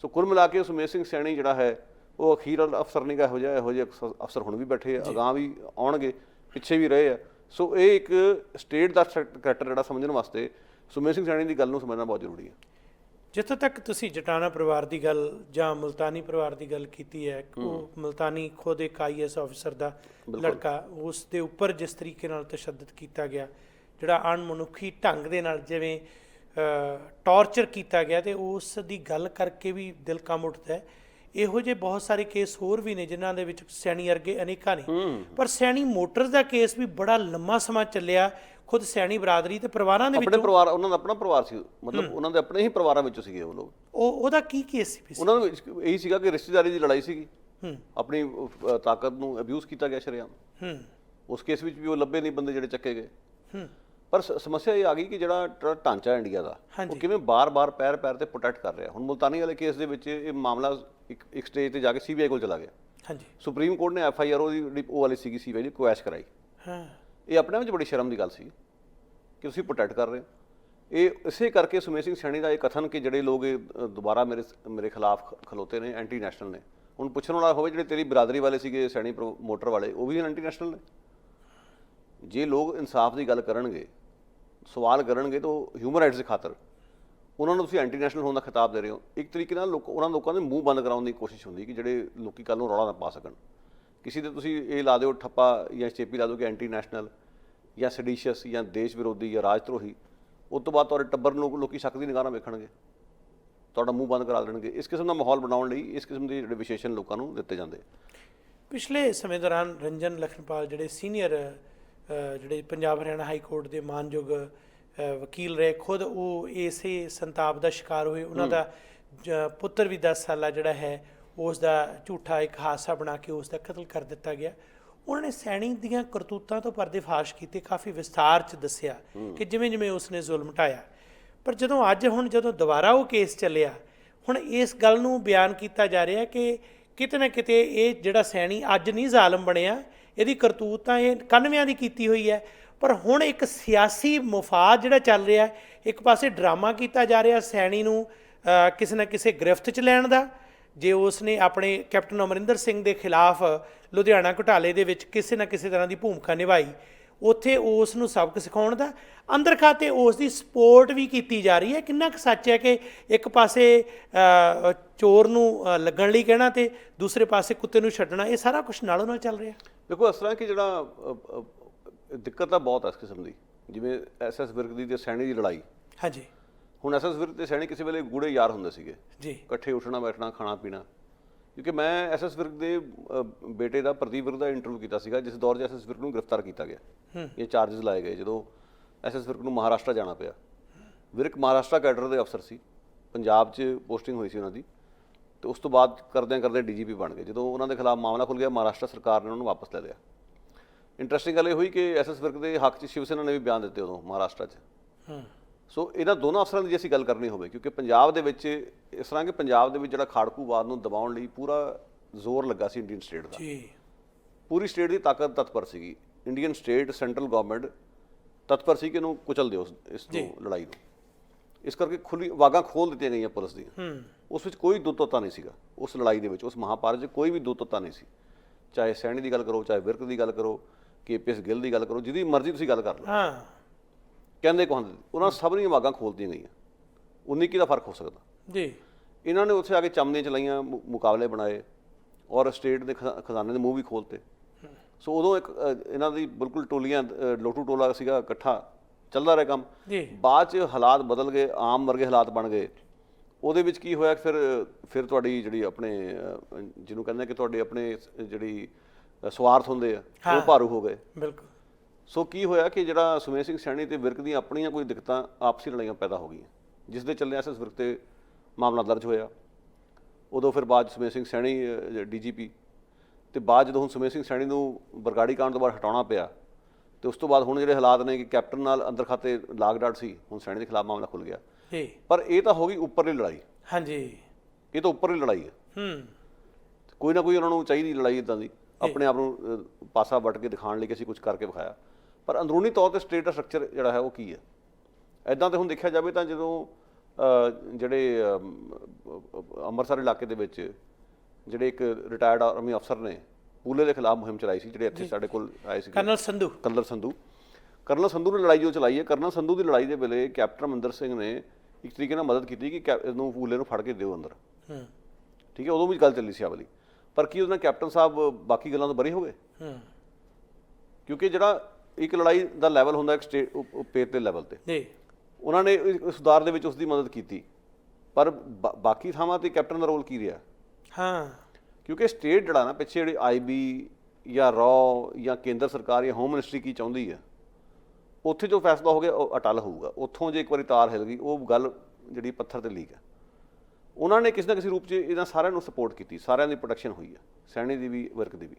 ਸੋ ਕੁੱਲ ਮਿਲਾ ਕੇ ਸੁਮੇਧ ਸਿੰਘ ਸੈਣੀ ਜਿਹੜਾ ਹੈ ਉਹ ਅਖੀਰ ਵਾਲਾ ਅਫਸਰ ਨਹੀਂ ਗਾ, ਇਹੋ ਜਿਹੇ ਅਫਸਰ ਹੁਣ ਵੀ ਬੈਠੇ ਆ, ਅਗਾਂਹ ਵੀ ਆਉਣਗੇ, ਪਿੱਛੇ ਵੀ ਰਹੇ ਆ। ਸੋ ਇਹ ਇੱਕ ਸਟੇਟ ਦਾ ਕਰੈਕਟਰ ਜਿਹੜਾ ਸਮਝਣ ਵਾਸਤੇ ਸੁਮੇਧ ਸਿੰਘ ਸੈਣੀ ਦੀ ਗੱਲ ਨੂੰ ਸਮਝਣਾ ਬਹੁਤ ਜ਼ਰੂਰੀ ਹੈ। ਜਿੱਥੋਂ ਤੱਕ ਤੁਸੀਂ ਜਟਾਣਾ ਪਰਿਵਾਰ ਦੀ ਗੱਲ ਜਾਂ ਮੁਲਤਾਨੀ ਪਰਿਵਾਰ ਦੀ ਗੱਲ ਕੀਤੀ ਹੈ, ਉਹ ਮੁਲਤਾਨੀ ਖੁਦ ਇੱਕ IAS ਆਫਿਸਰ ਦਾ ਲੜਕਾ, ਉਸ ਦੇ ਉੱਪਰ ਜਿਸ ਤਰੀਕੇ ਨਾਲ ਤਸ਼ੱਦਦ ਕੀਤਾ ਗਿਆ, ਜਿਹੜਾ ਅਣਮਨੁੱਖੀ ਢੰਗ ਦੇ ਨਾਲ ਜਿਵੇਂ ਟੌਰਚਰ ਕੀਤਾ ਗਿਆ, ਅਤੇ ਉਸ ਦੀ ਗੱਲ ਕਰਕੇ ਵੀ ਦਿਲ ਕੰਬ ਉੱਠਦਾ ਹੈ। ਇਹੋ ਜਿਹੇ ਬਹੁਤ ਸਾਰੇ ਕੇਸ ਹੋਰ ਵੀ ਨੇ ਜਿਨ੍ਹਾਂ ਦੇ ਵਿੱਚ ਸੈਣੀ ਵਰਗੇ ਅਨੇਕਾਂ ਨੇ, ਪਰ ਸੈਣੀ ਮੋਟਰਸ ਦਾ ਕੇਸ ਵੀ ਬੜਾ ਲੰਮਾ ਸਮਾਂ ਚੱਲਿਆ। ਖੁਦ ਸੈਣੀ ਬਰਾਦਰੀ ਤੇ ਪਰਿਵਾਰਾਂ ਦੇ ਵਿੱਚ, ਪਰਿਵਾਰ, ਉਹਨਾਂ ਦਾ ਆਪਣਾ ਪਰਿਵਾਰ ਸੀ, ਮਤਲਬ ਉਹਨਾਂ ਦੇ ਆਪਣੇ ਹੀ ਪਰਿਵਾਰਾਂ ਵਿੱਚੋਂ ਸੀਗੇ ਉਹ ਲੋਕ। ਉਹਦਾ ਕੀ ਕੇਸ ਸੀ? ਉਹਨਾਂ ਦੇ ਵਿੱਚ ਇਹੀ ਸੀਗਾ ਕਿ ਰਿਸ਼ਤੇਦਾਰੀ ਦੀ ਲੜਾਈ ਸੀਗੀ, ਆਪਣੀ ਤਾਕਤ ਨੂੰ ਅਬਿਊਜ਼ ਕੀਤਾ ਗਿਆ ਸ਼ਰੇਆਮ। ਉਸ ਕੇਸ ਵਿੱਚ ਵੀ ਉਹ ਲੱਭੇ ਨਹੀਂ ਬੰਦੇ ਜਿਹੜੇ ਚੱਕੇ ਗਏ। ਪਰ ਸਮੱਸਿਆ ਇਹ ਆ ਗਈ ਕਿ ਜਿਹੜਾ ਢਾਂਚਾ ਇੰਡੀਆ ਦਾ, ਉਹ ਕਿਵੇਂ ਬਾਰ-ਬਾਰ ਪੈਰ ਤੇ ਪ੍ਰੋਟੈਕਟ ਕਰ ਰਿਹਾ। ਹੁਣ ਮੁਲਤਾਨੀ ਵਾਲੇ ਕੇਸ ਦੇ ਵਿੱਚ ਇਹ ਮਾਮਲਾ ਇੱਕ ਸਟੇਜ ਤੇ ਜਾ ਕੇ CBI ਕੋਲ ਚਲਾ ਗਿਆ। ਹਾਂਜੀ, ਸੁਪਰੀਮ ਕੋਰਟ ਨੇ FIR ਉਹਦੀ ਉਹ ਵਾਲੀ ਸੀਗੀ CBI ਦੀ ਕੁਐਸ਼ ਕਰਾਈ। ਇਹ ਆਪਣੇ ਵਿੱਚ ਬੜੀ ਸ਼ਰਮ ਦੀ ਗੱਲ ਸੀ ਕਿ ਤੁਸੀਂ ਪ੍ਰੋਟੈਕਟ ਕਰ ਰਹੇ ਹੋ। ਇਹ ਇਸੇ ਕਰਕੇ ਸੁਮੇਧ ਸਿੰਘ ਸੈਣੀ ਦਾ ਇਹ ਕਥਨ ਕਿ ਜਿਹੜੇ ਲੋਕ ਇਹ ਦੁਬਾਰਾ ਮੇਰੇ ਖਿਲਾਫ ਖਲੋਤੇ ਨੇ, ਐਂਟੀ ਨੈਸ਼ਨਲ ਨੇ। ਹੁਣ ਪੁੱਛਣ ਵਾਲਾ ਹੋਵੇ ਜਿਹੜੇ ਤੇਰੀ ਬਰਾਦਰੀ ਵਾਲੇ ਸੀਗੇ ਸੈਣੀ ਪ੍ਰਮੋਟਰ ਵਾਲੇ, ਉਹ ਵੀ ਐਂਟੀ ਨੈਸ਼ਨਲ ਨੇ। ਜੇ ਲੋਕ ਇਨਸਾਫ ਦੀ ਗੱਲ ਕਰਨਗੇ, ਸਵਾਲ ਕਰਨਗੇ, ਤਾਂ ਹਿਊਮਨ ਰਾਈਟਸ ਦੀ ਖਾਤਰ ਉਹਨਾਂ ਨੂੰ ਤੁਸੀਂ ਐਂਟੀ ਨੈਸ਼ਨਲ ਹੋਣ ਦਾ ਖਿਤਾਬ ਦੇ ਰਹੇ ਹੋ। ਇੱਕ ਤਰੀਕੇ ਨਾਲ ਉਹਨਾਂ ਲੋਕਾਂ ਦੇ ਮੂੰਹ ਬੰਦ ਕਰਾਉਣ ਦੀ ਕੋਸ਼ਿਸ਼ ਹੁੰਦੀ ਕਿ ਜਿਹੜੇ ਲੋਕੀ ਕੱਲ੍ਹ ਨੂੰ ਰੌਲਾ ਨਾ ਪਾ ਸਕਣ ਕਿਸੇ ਦੇ ਤੁਸੀਂ ਇਹ ਲਾ ਦਿਓ ਠੱਪਾ ਜਾਂ ਚੇਪੀ ਲਾ ਦਿਓ ਕਿ ਐਂਟੀ ਨੈਸ਼ਨਲ ਜਾਂ ਸੈਡੀਸ਼ੀਅਸ ਜਾਂ ਦੇਸ਼ ਵਿਰੋਧੀ ਜਾਂ ਰਾਜ ਧਰੋਹੀ, ਉਸ ਤੋਂ ਬਾਅਦ ਤੁਹਾਡੇ ਟੱਬਰ ਨੂੰ ਲੋਕੀ ਸ਼ੱਕ ਦੀ ਨਿਗਾਹ ਨਾਲ ਵੇਖਣਗੇ, ਤੁਹਾਡਾ ਮੂੰਹ ਬੰਦ ਕਰਾ ਦੇਣਗੇ। ਇਸ ਕਿਸਮ ਦਾ ਮਾਹੌਲ ਬਣਾਉਣ ਲਈ ਇਸ ਕਿਸਮ ਦੇ ਜਿਹੜੇ ਵਿਸ਼ੇਸ਼ਣ ਲੋਕਾਂ ਨੂੰ ਦਿੱਤੇ ਜਾਂਦੇ। ਪਿਛਲੇ ਸਮੇਂ ਦੌਰਾਨ ਰੰਜਨ ਲਖਨਪਾਲ ਜਿਹੜੇ ਸੀਨੀਅਰ ਜਿਹੜੇ ਪੰਜਾਬ ਹਰਿਆਣਾ ਹਾਈ ਕੋਰਟ ਦੇ ਮਾਨਯੋਗ ਵਕੀਲ ਰਹੇ, ਖੁਦ ਉਹ ਇਸੇ ਸੰਤਾਪ ਦਾ ਸ਼ਿਕਾਰ ਹੋਏ। ਉਹਨਾਂ ਦਾ ਪੁੱਤਰ ਵੀ 10 ਸਾਲਾ ਜਿਹੜਾ ਹੈ ਉਸ ਦਾ ਝੂਠਾ ਇੱਕ ਹਾਦਸਾ ਬਣਾ ਕੇ ਉਸ ਦਾ ਕਤਲ ਕਰ ਦਿੱਤਾ ਗਿਆ। ਉਹਨਾਂ ਨੇ ਸੈਣੀ ਦੀਆਂ ਕਰਤੂਤਾਂ ਤੋਂ ਪਰਦੇਫਾਸ਼ ਕੀਤੇ, ਕਾਫੀ ਵਿਸਥਾਰ 'ਚ ਦੱਸਿਆ ਕਿ ਜਿਵੇਂ ਜਿਵੇਂ ਉਸਨੇ ਜ਼ੁਲਮ ਢਾਇਆ। ਪਰ ਜਦੋਂ ਦੁਬਾਰਾ ਉਹ ਕੇਸ ਚੱਲਿਆ, ਹੁਣ ਇਸ ਗੱਲ ਨੂੰ ਬਿਆਨ ਕੀਤਾ ਜਾ ਰਿਹਾ ਕਿ ਕਿਤੇ ਨਾ ਕਿਤੇ ਇਹ ਜਿਹੜਾ ਸੈਣੀ ਅੱਜ ਨਹੀਂ ਜ਼ਾਲਮ ਬਣਿਆ, ਇਹਦੀ ਕਰਤੂਤ ਤਾਂ ਇਹ 91 ਦੀ ਕੀਤੀ ਹੋਈ ਹੈ। ਪਰ ਹੁਣ ਇੱਕ ਸਿਆਸੀ ਮਫਾਦ ਜਿਹੜਾ ਚੱਲ ਰਿਹਾ, ਇੱਕ ਪਾਸੇ ਡਰਾਮਾ ਕੀਤਾ ਜਾ ਰਿਹਾ ਸੈਣੀ ਨੂੰ ਕਿਸੇ ਨਾ ਕਿਸੇ ਗ੍ਰਿਫਤ 'ਚ ਲੈਣ ਦਾ, ਜੇ ਉਸ ਨੇ ਆਪਣੇ ਕੈਪਟਨ ਅਮਰਿੰਦਰ ਸਿੰਘ ਦੇ ਖਿਲਾਫ ਲੁਧਿਆਣਾ ਘੁਟਾਲੇ ਦੇ ਵਿੱਚ ਕਿਸੇ ਨਾ ਕਿਸੇ ਤਰ੍ਹਾਂ ਦੀ ਭੂਮਿਕਾ ਨਿਭਾਈ, ਉੱਥੇ ਉਸ ਨੂੰ ਸਬਕ ਸਿਖਾਉਣ ਦਾ, ਅੰਦਰ ਖਾਤੇ ਉਸ ਦੀ ਸਪੋਰਟ ਵੀ ਕੀਤੀ ਜਾ ਰਹੀ ਹੈ। ਕਿੰਨਾ ਕੁ ਸੱਚ ਹੈ ਕਿ ਇੱਕ ਪਾਸੇ ਚੋਰ ਨੂੰ ਲੱਗਣ ਲਈ ਕਹਿਣਾ ਤੇ ਦੂਸਰੇ ਪਾਸੇ ਕੁੱਤੇ ਨੂੰ ਛੱਡਣਾ, ਇਹ ਸਾਰਾ ਕੁਝ ਨਾਲੋਂ ਨਾਲ ਚੱਲ ਰਿਹਾ? ਦੇਖੋ, ਇਸ ਤਰ੍ਹਾਂ ਕਿ ਜਿਹੜਾ ਦਿੱਕਤ ਤਾਂ ਬਹੁਤ ਹੈ ਇਸ ਕਿਸਮ ਦੀ, ਜਿਵੇਂ ਐਸ ਵਿਰਕ ਦੀ ਤੇ ਸੈਣੀ ਦੀ ਲੜਾਈ। ਹਾਂਜੀ। ਹੁਣ ਐਸ ਵਿਰਕ ਤੇ ਸੈਣੀ ਕਿਸੇ ਵੇਲੇ ਗੂੜੇ ਯਾਰ ਹੁੰਦੇ ਸੀਗੇ ਜੀ, ਇਕੱਠੇ ਉੱਠਣਾ ਬੈਠਣਾ ਖਾਣਾ ਪੀਣਾ। ਕਿਉਂਕਿ ਮੈਂ ਐਸ ਵਿਰਕ ਦੇ ਬੇਟੇ ਦਾ ਪ੍ਰਦੀਪ ਵਿਰਕ ਦਾ ਇੰਟਰਵਿਊ ਕੀਤਾ ਸੀਗਾ, ਜਿਸ ਦੌਰ 'ਚ ਐਸ ਵਿਰਕ ਨੂੰ ਗ੍ਰਿਫਤਾਰ ਕੀਤਾ ਗਿਆ, ਇਹ ਚਾਰਜਸ ਲਾਏ ਗਏ ਜਦੋਂ ਐਸ ਵਿਰਕ ਨੂੰ ਮਹਾਰਾਸ਼ਟਰ ਜਾਣਾ ਪਿਆ। ਵਿਰਕ ਮਹਾਰਾਸ਼ਟਰ ਕੈਡਰ ਦੇ ਅਫਸਰ ਸੀ, ਪੰਜਾਬ 'ਚ ਪੋਸਟਿੰਗ ਹੋਈ ਸੀ ਉਹਨਾਂ ਦੀ, ਤੇ ਉਸ ਤੋਂ ਬਾਅਦ ਕਰਦਿਆਂ ਡੀਜੀਪੀ ਬਣ ਗਏ। ਜਦੋਂ ਉਹਨਾਂ ਦੇ ਖਿਲਾਫ ਮਾਮਲਾ ਖੁੱਲ੍ਹ ਗਿਆ, ਮਹਾਰਾਸ਼ਟਰ ਸਰਕਾਰ ਨੇ ਉਹਨਾਂ ਨੂੰ ਵਾਪਸ ਲੈ ਲਿਆ। ਇੰਟਰਸਟਿੰਗ ਗੱਲ ਇਹ ਹੋਈ ਕਿ ਐਸ ਵਿਰਕ ਦੇ ਹੱਕ 'ਚ ਸ਼ਿਵ ਸੈਨਾ ਨੇ ਵੀ ਬਿਆਨ ਦਿੱਤੇ ਉਦੋਂ ਮਹਾਰਾਸ਼ਟਰ 'ਚ। ਸੋ ਇਹਨਾਂ ਦੋਨਾਂ ਅਫਸਰਾਂ ਦੀ ਜੇ ਅਸੀਂ ਗੱਲ ਕਰਨੀ ਹੋਵੇ, ਕਿਉਂਕਿ ਪੰਜਾਬ ਦੇ ਵਿੱਚ ਇਸ ਤਰ੍ਹਾਂ ਕਿ ਪੰਜਾਬ ਦੇ ਵਿੱਚ ਜਿਹੜਾ ਖਾੜਕੂਵਾਦ ਨੂੰ ਦਬਾਉਣ ਲਈ ਪੂਰਾ ਜ਼ੋਰ ਲੱਗਾ ਸੀ ਇੰਡੀਅਨ ਸਟੇਟ ਦਾ, ਪੂਰੀ ਸਟੇਟ ਦੀ ਤਾਕਤ ਤਤਪਰ ਸੀਗੀ। ਇੰਡੀਅਨ ਸਟੇਟ ਸੈਂਟਰਲ ਗਵਰਨਮੈਂਟ ਤਤਪਰ ਸੀ ਕਿ ਇਹਨੂੰ ਕੁਚਲ ਦਿਓ, ਇਸ ਨੂੰ ਲੜਾਈ ਨੂੰ। ਇਸ ਕਰਕੇ ਖੁੱਲੀ ਵਾਗਾਂ ਖੋਲ੍ਹ ਦਿੱਤੀਆਂ ਗਈਆਂ ਪੁਲਿਸ ਦੀਆਂ। ਉਸ ਵਿੱਚ ਕੋਈ ਦੁੱਤੋਤਾ ਨਹੀਂ ਸੀਗਾ ਉਸ ਲੜਾਈ ਦੇ ਵਿੱਚ, ਉਸ ਮਹਾਂਭਾਰਤ 'ਚ ਕੋਈ ਵੀ ਦੁੱਤੋਤਾ ਨਹੀਂ ਸੀ। ਚਾਹੇ ਸੈਣੀ ਦੀ ਗੱਲ ਕਰੋ, ਚਾਹੇ ਵਿਰਕ ਦੀ ਗੱਲ ਕਰੋ, KPS ਗਿੱਲ ਦੀ ਗੱਲ ਕਰੋ, ਜਿਹਦੀ ਮਰਜ਼ੀ ਤੁਸੀਂ ਗੱਲ ਕਰ ਲਓ, ਕਹਿੰਦੇ ਕਹਾਂਦੇ ਉਹਨਾਂ ਸਭ ਦੀਆਂ ਵਾਗਾਂ ਖੋਲ੍ਹਤੀਆਂ ਗਈਆਂ। 19 ਦਾ ਫਰਕ ਹੋ ਸਕਦਾ ਜੀ। ਇਹਨਾਂ ਨੇ ਉੱਥੇ ਆ ਕੇ ਚਮਨੀਆਂ ਚਲਾਈਆਂ, ਮੁਕਾਬਲੇ ਬਣਾਏ ਔਰ ਸਟੇਟ ਦੇ ਖਜ਼ਾਨੇ ਦੇ ਮੂੰਹ ਵੀ ਖੋਲ੍ਹਤੇ। ਸੋ ਉਦੋਂ ਇੱਕ ਇਹਨਾਂ ਦੀ ਬਿਲਕੁਲ ਟੋਲੀਆਂ, ਲੋਟੂ ਟੋਲਾ ਸੀਗਾ ਇਕੱਠਾ, ਚੱਲਦਾ ਰਿਹਾ ਕੰਮ। ਬਾਅਦ 'ਚ ਹਾਲਾਤ ਬਦਲ ਗਏ, ਆਮ ਵਰਗੇ ਹਾਲਾਤ ਬਣ ਗਏ। ਉਹਦੇ ਵਿੱਚ ਕੀ ਹੋਇਆ, ਫਿਰ ਤੁਹਾਡੀ ਜਿਹੜੀ ਆਪਣੇ ਜਿਹਨੂੰ ਕਹਿੰਦੇ ਕਿ ਤੁਹਾਡੇ ਆਪਣੇ ਜਿਹੜੀ ਸਵਾਰਥ ਹੁੰਦੇ ਆ, ਉਹ ਭਾਰੂ ਹੋ ਗਏ। ਬਿਲਕੁਲ। ਸੋ ਕੀ ਹੋਇਆ ਕਿ ਜਿਹੜਾ ਸੁਮੇਧ ਸਿੰਘ ਸੈਣੀ ਤੇ ਵਿਰਕ ਦੀਆਂ ਆਪਣੀਆਂ ਕੋਈ ਦਿੱਕਤਾਂ, ਆਪਸੀ ਲੜਾਈਆਂ ਪੈਦਾ ਹੋ ਗਈਆਂ, ਜਿਸ ਦੇ ਚੱਲੇ ਐਸ ਵਿਰਕ ਤੇ ਮਾਮਲਾ ਦਰਜ ਹੋਇਆ। ਉਦੋਂ ਫਿਰ ਬਾਅਦ ਸੁਮੇਧ ਸਿੰਘ ਸੈਣੀ DGP, ਤੇ ਬਾਅਦ ਜਦੋਂ ਹੁਣ ਸੁਮੇਧ ਸਿੰਘ ਸੈਣੀ ਨੂੰ ਬਰਗਾੜੀ ਕਾਂਡ ਤੋਂ ਬਾਅਦ ਹਟਾਉਣਾ ਪਿਆ, ਤੇ ਉਸ ਤੋਂ ਬਾਅਦ ਹੁਣ ਜਿਹੜੇ ਹਾਲਾਤ ਨੇ ਕਿ ਕੈਪਟਨ ਨਾਲ ਅੰਦਰ ਖਾਤੇ ਲਾਗ ਡਾਟ ਸੀ, ਹੁਣ ਸੈਣੀ ਦੇ ਖਿਲਾਫ ਮਾਮਲਾ ਖੁੱਲ੍ਹ ਗਿਆ। ਪਰ ਇਹ ਤਾਂ ਹੋ ਗਈ ਉੱਪਰਲੀ ਲੜਾਈ। ਹਾਂਜੀ, ਇਹ ਤਾਂ ਉੱਪਰਲੀ ਲੜਾਈ ਹੈ। ਕੋਈ ਨਾ ਕੋਈ ਉਹਨਾਂ ਨੂੰ ਚਾਹੀਦੀ ਲੜਾਈ ਇੱਦਾਂ ਦੀ, ਆਪਣੇ ਆਪ ਨੂੰ ਪਾਸਾ ਵੱਟ ਕੇ ਦਿਖਾਉਣ ਲਈ ਕਿ ਅਸੀਂ ਕੁਝ ਕਰਕੇ ਵਿਖਾਇਆ। ਪਰ ਅੰਦਰੂਨੀ ਤੌਰ 'ਤੇ ਸਟੇਟ ਦਾ ਸਟਰਕਚਰ ਜਿਹੜਾ ਹੈ ਉਹ ਕੀ ਹੈ? ਇੱਦਾਂ ਤਾਂ ਹੁਣ ਦੇਖਿਆ ਜਾਵੇ ਤਾਂ ਜਦੋਂ ਜਿਹੜੇ ਅੰਮ੍ਰਿਤਸਰ ਇਲਾਕੇ ਦੇ ਵਿੱਚ ਜਿਹੜੇ ਇੱਕ ਰਿਟਾਇਰਡ ਆਰਮੀ ਅਫਸਰ ਨੇ ਪੂਲੇ ਦੇ ਖਿਲਾਫ ਮੁਹਿੰਮ ਚਲਾਈ ਸੀ, ਜਿਹੜੇ ਇੱਥੇ ਸਾਡੇ ਕੋਲ ਆਏ ਸੀ, ਕਰਨਲ ਸੰਧੂ ਨੇ ਲੜਾਈ ਜੋ ਚਲਾਈ ਹੈ। ਕਰਨਲ ਸੰਧੂ ਦੀ ਲੜਾਈ ਦੇ ਵੇਲੇ ਕੈਪਟਨ ਅਮਰਿੰਦਰ ਸਿੰਘ ਨੇ ਇੱਕ ਤਰੀਕੇ ਨਾਲ ਮਦਦ ਕੀਤੀ ਕਿ ਇਹਨੂੰ ਪੂਲੇ ਨੂੰ ਫੜ ਕੇ ਦਿਓ ਅੰਦਰ, ਠੀਕ ਹੈ। ਉਦੋਂ ਵੀ ਗੱਲ ਚੱਲੀ ਸੀ ਆ ਵਾਲੀ। ਪਰ ਕੀ ਉਹਦੇ ਨਾਲ ਕੈਪਟਨ ਸਾਹਿਬ ਬਾਕੀ ਗੱਲਾਂ ਤੋਂ ਬਰੀ ਹੋ ਗਏ? ਕਿਉਂਕਿ ਜਿਹੜਾ ਇੱਕ ਲੜਾਈ ਦਾ ਲੈਵਲ ਹੁੰਦਾ ਇੱਕ ਸਟੇਟ ਪੇਤ ਦੇ ਲੈਵਲ 'ਤੇ, ਉਹਨਾਂ ਨੇ ਸੁਧਾਰ ਦੇ ਵਿੱਚ ਉਸ ਦੀ ਮਦਦ ਕੀਤੀ। ਪਰ ਬਾਕੀ ਥਾਵਾਂ 'ਤੇ ਕੈਪਟਨ ਦਾ ਰੋਲ ਕੀ ਰਿਹਾ? ਕਿਉਂਕਿ ਸਟੇਟ ਜਿਹੜਾ ਨਾ ਪਿੱਛੇ ਜਿਹੜੀ IB ਜਾਂ ਰॉ ਜਾਂ ਕੇਂਦਰ ਸਰਕਾਰ ਜਾਂ ਹੋਮ ਮਿਨਿਸਟਰੀ ਕੀ ਚਾਹੁੰਦੀ ਹੈ, ਉੱਥੇ ਜੋ ਫੈਸਲਾ ਹੋ ਗਿਆ ਉਹ ਅਟੱਲ ਹੋਊਗਾ। ਉੱਥੋਂ ਜੇ ਇੱਕ ਵਾਰੀ ਤਾਰ ਹਿੱਲ ਗਈ, ਉਹ ਗੱਲ ਜਿਹੜੀ ਪੱਥਰ 'ਤੇ ਲੀਕ ਹੈ। ਉਹਨਾਂ ਨੇ ਕਿਸੇ ਨਾ ਕਿਸੇ ਰੂਪ 'ਚ ਇਹਨਾਂ ਸਾਰਿਆਂ ਨੂੰ ਸਪੋਰਟ ਕੀਤੀ, ਸਾਰਿਆਂ ਦੀ ਪ੍ਰੋਟੈਕਸ਼ਨ ਹੋਈ ਹੈ, ਸੈਣੀ ਦੀ ਵੀ ਵਿਰਕ ਦੀ ਵੀ।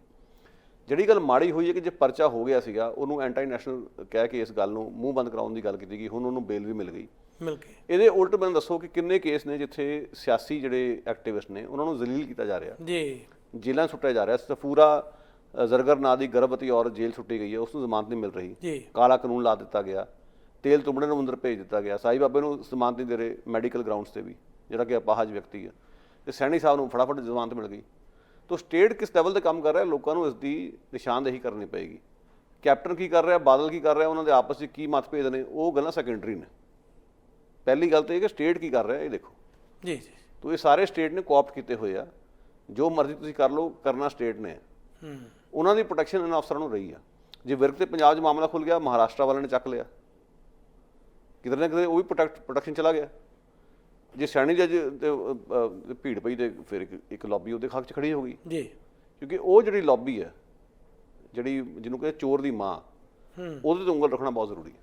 ਜਿਹੜੀ ਗੱਲ ਮਾੜੀ ਹੋਈ ਹੈ ਕਿ ਜੇ ਪਰਚਾ ਹੋ ਗਿਆ ਸੀਗਾ, ਉਹਨੂੰ ਐਂਟੀ ਨੈਸ਼ਨਲ ਕਹਿ ਕੇ ਇਸ ਗੱਲ ਨੂੰ ਮੂੰਹ ਬੰਦ ਕਰਾਉਣ ਦੀ ਗੱਲ ਕੀਤੀ ਗਈ। ਹੁਣ ਉਹਨੂੰ ਬੇਲ ਵੀ ਮਿਲ ਗਈ। ਇਹਦੇ ਉਲਟ ਮੈਨੂੰ ਦੱਸੋ ਕਿ ਕਿੰਨੇ ਕੇਸ ਨੇ ਜਿੱਥੇ ਸਿਆਸੀ ਜਿਹੜੇ ਐਕਟਿਵਿਸਟ ਨੇ ਉਹਨਾਂ ਨੂੰ ਜ਼ਲੀਲ ਕੀਤਾ ਜਾ ਰਿਹਾ ਜੀ, ਜੇਲ੍ਹਾਂ ਸੁੱਟਿਆ ਜਾ ਰਿਹਾ। ਸਫੂਰਾ ਜ਼ਰਗਰ ਨਾਂ ਦੀ ਗਰਭਵਤੀ ਔਰਤ ਜੇਲ੍ਹ ਸੁੱਟੀ ਗਈ ਹੈ, ਉਸ ਨੂੰ ਜ਼ਮਾਨਤ ਨਹੀਂ ਮਿਲ ਰਹੀ, ਕਾਲਾ ਕਾਨੂੰਨ ਲਾ ਦਿੱਤਾ ਗਿਆ। ਤੇਲ ਤੁੰਬੜੇ ਨੂੰ ਅੰਦਰ ਭੇਜ ਦਿੱਤਾ ਗਿਆ। ਸਾਈ ਬਾਬੇ ਨੂੰ ਜ਼ਮਾਨਤ ਨਹੀਂ ਦੇ ਰਹੇ ਮੈਡੀਕਲ ਗਰਾਊਂਡਸ 'ਤੇ ਵੀ, ਜਿਹੜਾ ਕਿ ਅਪਾਹਜ ਵਿਅਕਤੀ ਹੈ। ਤੇ ਸੈਣੀ ਸਾਹਿਬ ਨੂੰ ਫਟਾਫਟ ਜ਼ਮਾਨਤ ਮਿਲ ਗਈ। ਤਾਂ ਸਟੇਟ ਕਿਸ ਲੈਵਲ 'ਤੇ ਕੰਮ ਕਰ ਰਿਹਾ, ਲੋਕਾਂ ਨੂੰ ਇਸ ਦੀ ਨਿਸ਼ਾਨਦੇਹੀ ਕਰਨੀ ਪਏਗੀ। ਕੈਪਟਨ ਕੀ ਕਰ ਰਿਹਾ, ਬਾਦਲ ਕੀ ਕਰ ਰਿਹਾ, ਉਹਨਾਂ ਦੇ ਆਪਸ 'ਚ ਕੀ ਮਤਭੇਦ ਨੇ, ਉਹ ਗੱਲਾਂ ਸੈਕੰਡਰੀ ਨੇ। ਪਹਿਲੀ ਗੱਲ ਤਾਂ ਇਹ ਕਿ ਸਟੇਟ ਕੀ ਕਰ ਰਿਹਾ ਇਹ ਦੇਖੋ ਜੀ। ਤਾਂ ਇਹ ਸਾਰੇ ਸਟੇਟ ਨੇ ਕੋਆਪਟ ਕੀਤੇ ਹੋਏ ਆ। ਜੋ ਮਰਜ਼ੀ ਤੁਸੀਂ ਕਰ ਲਓ, ਕਰਨਾ ਸਟੇਟ ਨੇ। ਉਹਨਾਂ ਦੀ ਪ੍ਰੋਟੈਕਸ਼ਨ ਇਹਨਾਂ ਅਫਸਰਾਂ ਨੂੰ ਰਹੀ ਆ। ਜੇ ਵਿਰਕ ਤੇ ਪੰਜਾਬ 'ਚ ਮਾਮਲਾ ਖੁੱਲ ਗਿਆ, ਮਹਾਰਾਸ਼ਟਰ ਵਾਲਿਆਂ ਨੇ ਚੱਕ ਲਿਆ, ਕਿਤੇ ਨਾ ਕਿਤੇ ਉਹ ਵੀ ਪ੍ਰੋਟੈਕਸ਼ਨ ਚਲਾ ਗਿਆ। ਜੇ ਸੈਣੀ ਜੱਜ ਤੇ ਭੀੜ ਪਈ ਤੇ ਫਿਰ ਇੱਕ ਲੌਬੀ ਉਹਦੇ ਹੱਕ 'ਚ ਖੜੀ ਹੋ ਗਈ ਜੀ, ਕਿਉਂਕਿ ਉਹ ਜਿਹੜੀ ਲੌਬੀ ਹੈ, ਜਿਹੜੀ ਜਿਹਨੂੰ ਕਹਿੰਦੇ ਚੋਰ ਦੀ ਮਾਂ, ਉਹਦੇ 'ਤੇ ਉਂਗਲ ਰੱਖਣਾ ਬਹੁਤ ਜ਼ਰੂਰੀ ਹੈ।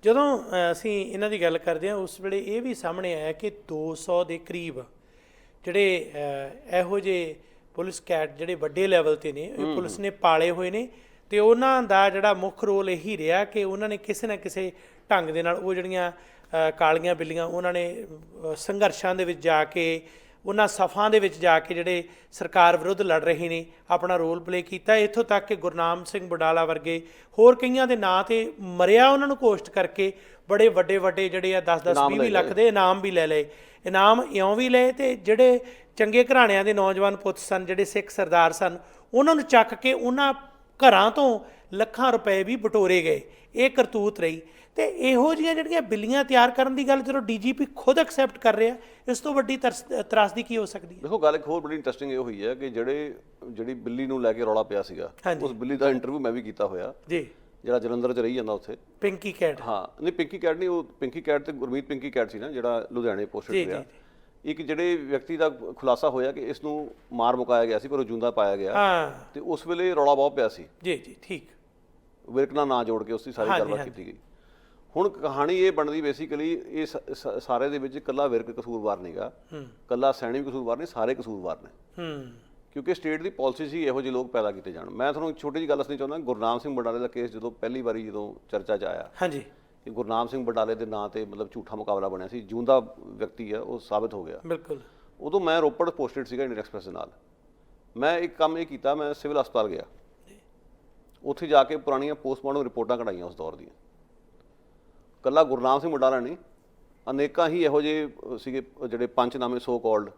ਜਦੋਂ ਅਸੀਂ ਇਹਨਾਂ ਦੀ ਗੱਲ ਕਰਦੇ ਹਾਂ, ਉਸ ਵੇਲੇ ਇਹ ਵੀ ਸਾਹਮਣੇ ਆਇਆ ਕਿ 200 ਦੇ ਕਰੀਬ ਜਿਹੜੇ ਇਹੋ ਜਿਹੇ ਪੁਲਿਸ ਕੈਟ ਜਿਹੜੇ ਵੱਡੇ ਲੈਵਲ 'ਤੇ ਨੇ, ਇਹ ਪੁਲਿਸ ਨੇ ਪਾਲੇ ਹੋਏ ਨੇ, ਅਤੇ ਉਹਨਾਂ ਦਾ ਜਿਹੜਾ ਮੁੱਖ ਰੋਲ ਇਹੀ ਰਿਹਾ ਕਿ ਉਹਨਾਂ ਨੇ ਕਿਸੇ ਨਾ ਕਿਸੇ ਢੰਗ ਦੇ ਨਾਲ ਉਹ ਜਿਹੜੀਆਂ ਕਾਲੀਆਂ ਬਿੱਲੀਆਂ, ਉਹਨਾਂ ਨੇ ਸੰਘਰਸ਼ਾਂ ਦੇ ਵਿੱਚ ਜਾ ਕੇ, ਉਹਨਾਂ ਸਫਾਂ ਦੇ ਵਿੱਚ ਜਾ ਕੇ ਜਿਹੜੇ ਸਰਕਾਰ ਵਿਰੁੱਧ ਲੜ ਰਹੇ ਨੇ, ਆਪਣਾ ਰੋਲ ਪਲੇ ਕੀਤਾ। ਇੱਥੋਂ ਤੱਕ ਕਿ ਗੁਰਨਾਮ ਸਿੰਘ ਵਡਾਲਾ ਵਰਗੇ ਹੋਰ ਕਈਆਂ ਦੇ ਨਾਂ 'ਤੇ ਮਰਿਆ, ਉਹਨਾਂ ਨੂੰ ਘੋਸ਼ਿਤ ਕਰਕੇ ਬੜੇ ਵੱਡੇ ਜਿਹੜੇ ਆ 10-10 20-20 ਲੱਖ ਦੇ ਇਨਾਮ ਵੀ ਲੈ ਲਏ। ਇਨਾਮ ਇਉਂ ਵੀ ਲਏ, ਅਤੇ ਜਿਹੜੇ ਚੰਗੇ ਘਰਾਣਿਆਂ ਦੇ ਨੌਜਵਾਨ ਪੁੱਤ ਸਨ, ਜਿਹੜੇ ਸਿੱਖ ਸਰਦਾਰ ਸਨ, ਉਹਨਾਂ ਨੂੰ ਚੱਕ ਕੇ ਉਹਨਾਂ ਘਰਾਂ ਤੋਂ ਲੱਖਾਂ ਰੁਪਏ ਵੀ ਬਟੋਰੇ ਗਏ। ਇਹ ਕਰਤੂਤ ਰਹੀ। ਅਤੇ ਇਹੋ ਜਿਹੀਆਂ ਜਿਹੜੀਆਂ ਬਿੱਲੀਆਂ ਤਿਆਰ ਕਰਨ ਦੀ ਗੱਲ ਜਦੋਂ DGP ਖੁਦ ਐਕਸੈਪਟ ਕਰ ਰਿਹਾ, ਇਸ ਤੋਂ ਵੱਡੀ ਤਰਾਸਦੀ ਕੀ ਹੋ ਸਕਦੀ ਹੈ? ਦੇਖੋ, ਗੱਲ ਇੱਕ ਹੋਰ ਬੜੀ ਇੰਟਰਸਟਿੰਗ ਇਹ ਹੋਈ ਹੈ ਕਿ ਜਿਹੜੀ ਬਿੱਲੀ ਨੂੰ ਲੈ ਕੇ ਰੌਲਾ ਪਿਆ ਸੀਗਾ, ਉਸ ਬਿੱਲੀ ਦਾ ਇੰਟਰਵਿਊ ਮੈਂ ਵੀ ਕੀਤਾ ਹੋਇਆ ਜੀ, ਜਿਹੜਾ ਜਲੰਧਰ 'ਚ ਰਹੀ ਜਾਂਦਾ ਉੱਥੇ, ਪਿੰਕੀ ਕੈਟ। ਹਾਂ, ਨਹੀਂ ਪਿੰਕੀ ਕੈਟ ਨਹੀਂ, ਉਹ ਪਿੰਕੀ ਕੈਟ ਤੇ ਗੁਰਮੀਤ ਪਿੰਕੀ ਕੈਟ ਸੀ ਨਾ, ਜਿਹੜਾ ਲੁਧਿਆਣੇ ਪੋਸਟਡ ਰਿਹਾ। ਇੱਕ ਜਿਹੜੇ ਵਿਅਕਤੀ ਦਾ ਖੁਲਾਸਾ ਹੋਇਆ ਕਿ ਇਸ ਨੂੰ ਮਾਰ ਮੁਕਾਇਆ ਗਿਆ ਸੀ, ਪਰ ਉਹ ਜਿਉਂਦਾ ਪਾਇਆ ਗਿਆ, ਤੇ ਉਸ ਵੇਲੇ ਰੌਲਾ ਬਹੁਤ ਪਿਆ ਸੀ। ਜੀ, ਠੀਕ। ਵਿਰਕ ਨਾਲ ਨਾਂ ਜੋੜ ਕੇ ਉਸ ਦੀ ਸਾਰੀ ਗੱਲਬਾਤ ਕੀਤੀ ਗਈ। ਹੁਣ ਕਹਾਣੀ ਇਹ ਬਣਦੀ ਬੇਸਿਕਲੀ, ਇਹ ਸਾਰੇ ਦੇ ਵਿੱਚ ਇਕੱਲਾ ਵਿਰਕ ਕਸੂਰਵਾਰ ਨਹੀਂਗਾ, ਇਕੱਲਾ ਸੈਣੀ ਵੀ ਕਸੂਰਵਾਰ ਨਹੀਂ, ਸਾਰੇ ਕਸੂਰਵਾਰ ਨੇ, ਕਿਉਂਕਿ ਸਟੇਟ ਦੀ ਪਾਲਿਸੀ ਸੀ ਇਹੋ ਜਿਹੇ ਲੋਕ ਪੈਦਾ ਕੀਤੇ ਜਾਣ। ਮੈਂ ਤੁਹਾਨੂੰ ਇੱਕ ਛੋਟੀ ਜਿਹੀ ਗੱਲ ਦੱਸਣੀ ਚਾਹੁੰਦਾ। ਗੁਰਨਾਮ ਸਿੰਘ ਵਡਾਲੇ ਦਾ ਕੇਸ ਜਦੋਂ ਪਹਿਲੀ ਵਾਰੀ ਚਰਚਾ 'ਚ ਆਇਆ, ਹਾਂਜੀ, ਕਿ ਗੁਰਨਾਮ ਸਿੰਘ ਵਡਾਲੇ ਦੇ ਨਾਂ 'ਤੇ ਮਤਲਬ ਝੂਠਾ ਮੁਕਾਬਲਾ ਬਣਿਆ ਸੀ, ਜਿਉਂਦਾ ਵਿਅਕਤੀ ਆ, ਉਹ ਸਾਬਿਤ ਹੋ ਗਿਆ। ਬਿਲਕੁਲ। ਉਦੋਂ ਮੈਂ ਰੋਪੜ ਪੋਸਟਡ ਸੀਗਾ ਇੰਡੀਅਨ ਐਕਸਪ੍ਰੈਸ ਦੇ ਨਾਲ। ਮੈਂ ਇੱਕ ਕੰਮ ਇਹ ਕੀਤਾ, ਮੈਂ ਸਿਵਲ ਹਸਪਤਾਲ ਗਿਆ, ਉੱਥੇ ਜਾ ਕੇ ਪੁਰਾਣੀਆਂ ਪੋਸਟਮਾਰਟਮ ਰਿਪੋਰਟਾਂ ਕਢਾਈਆਂ ਉਸ ਦੌਰ ਦੀਆਂ। ਇਕੱਲਾ ਗੁਰਨਾਮ ਸਿੰਘ ਵਡਾਲਾ ਨਹੀਂ, ਅਨੇਕਾਂ ਹੀ ਇਹੋ ਜਿਹੇ ਸੀਗੇ ਜਿਹੜੇ ਪੰਚਨਾਮੇ ਸੋ ਕਾਲਡ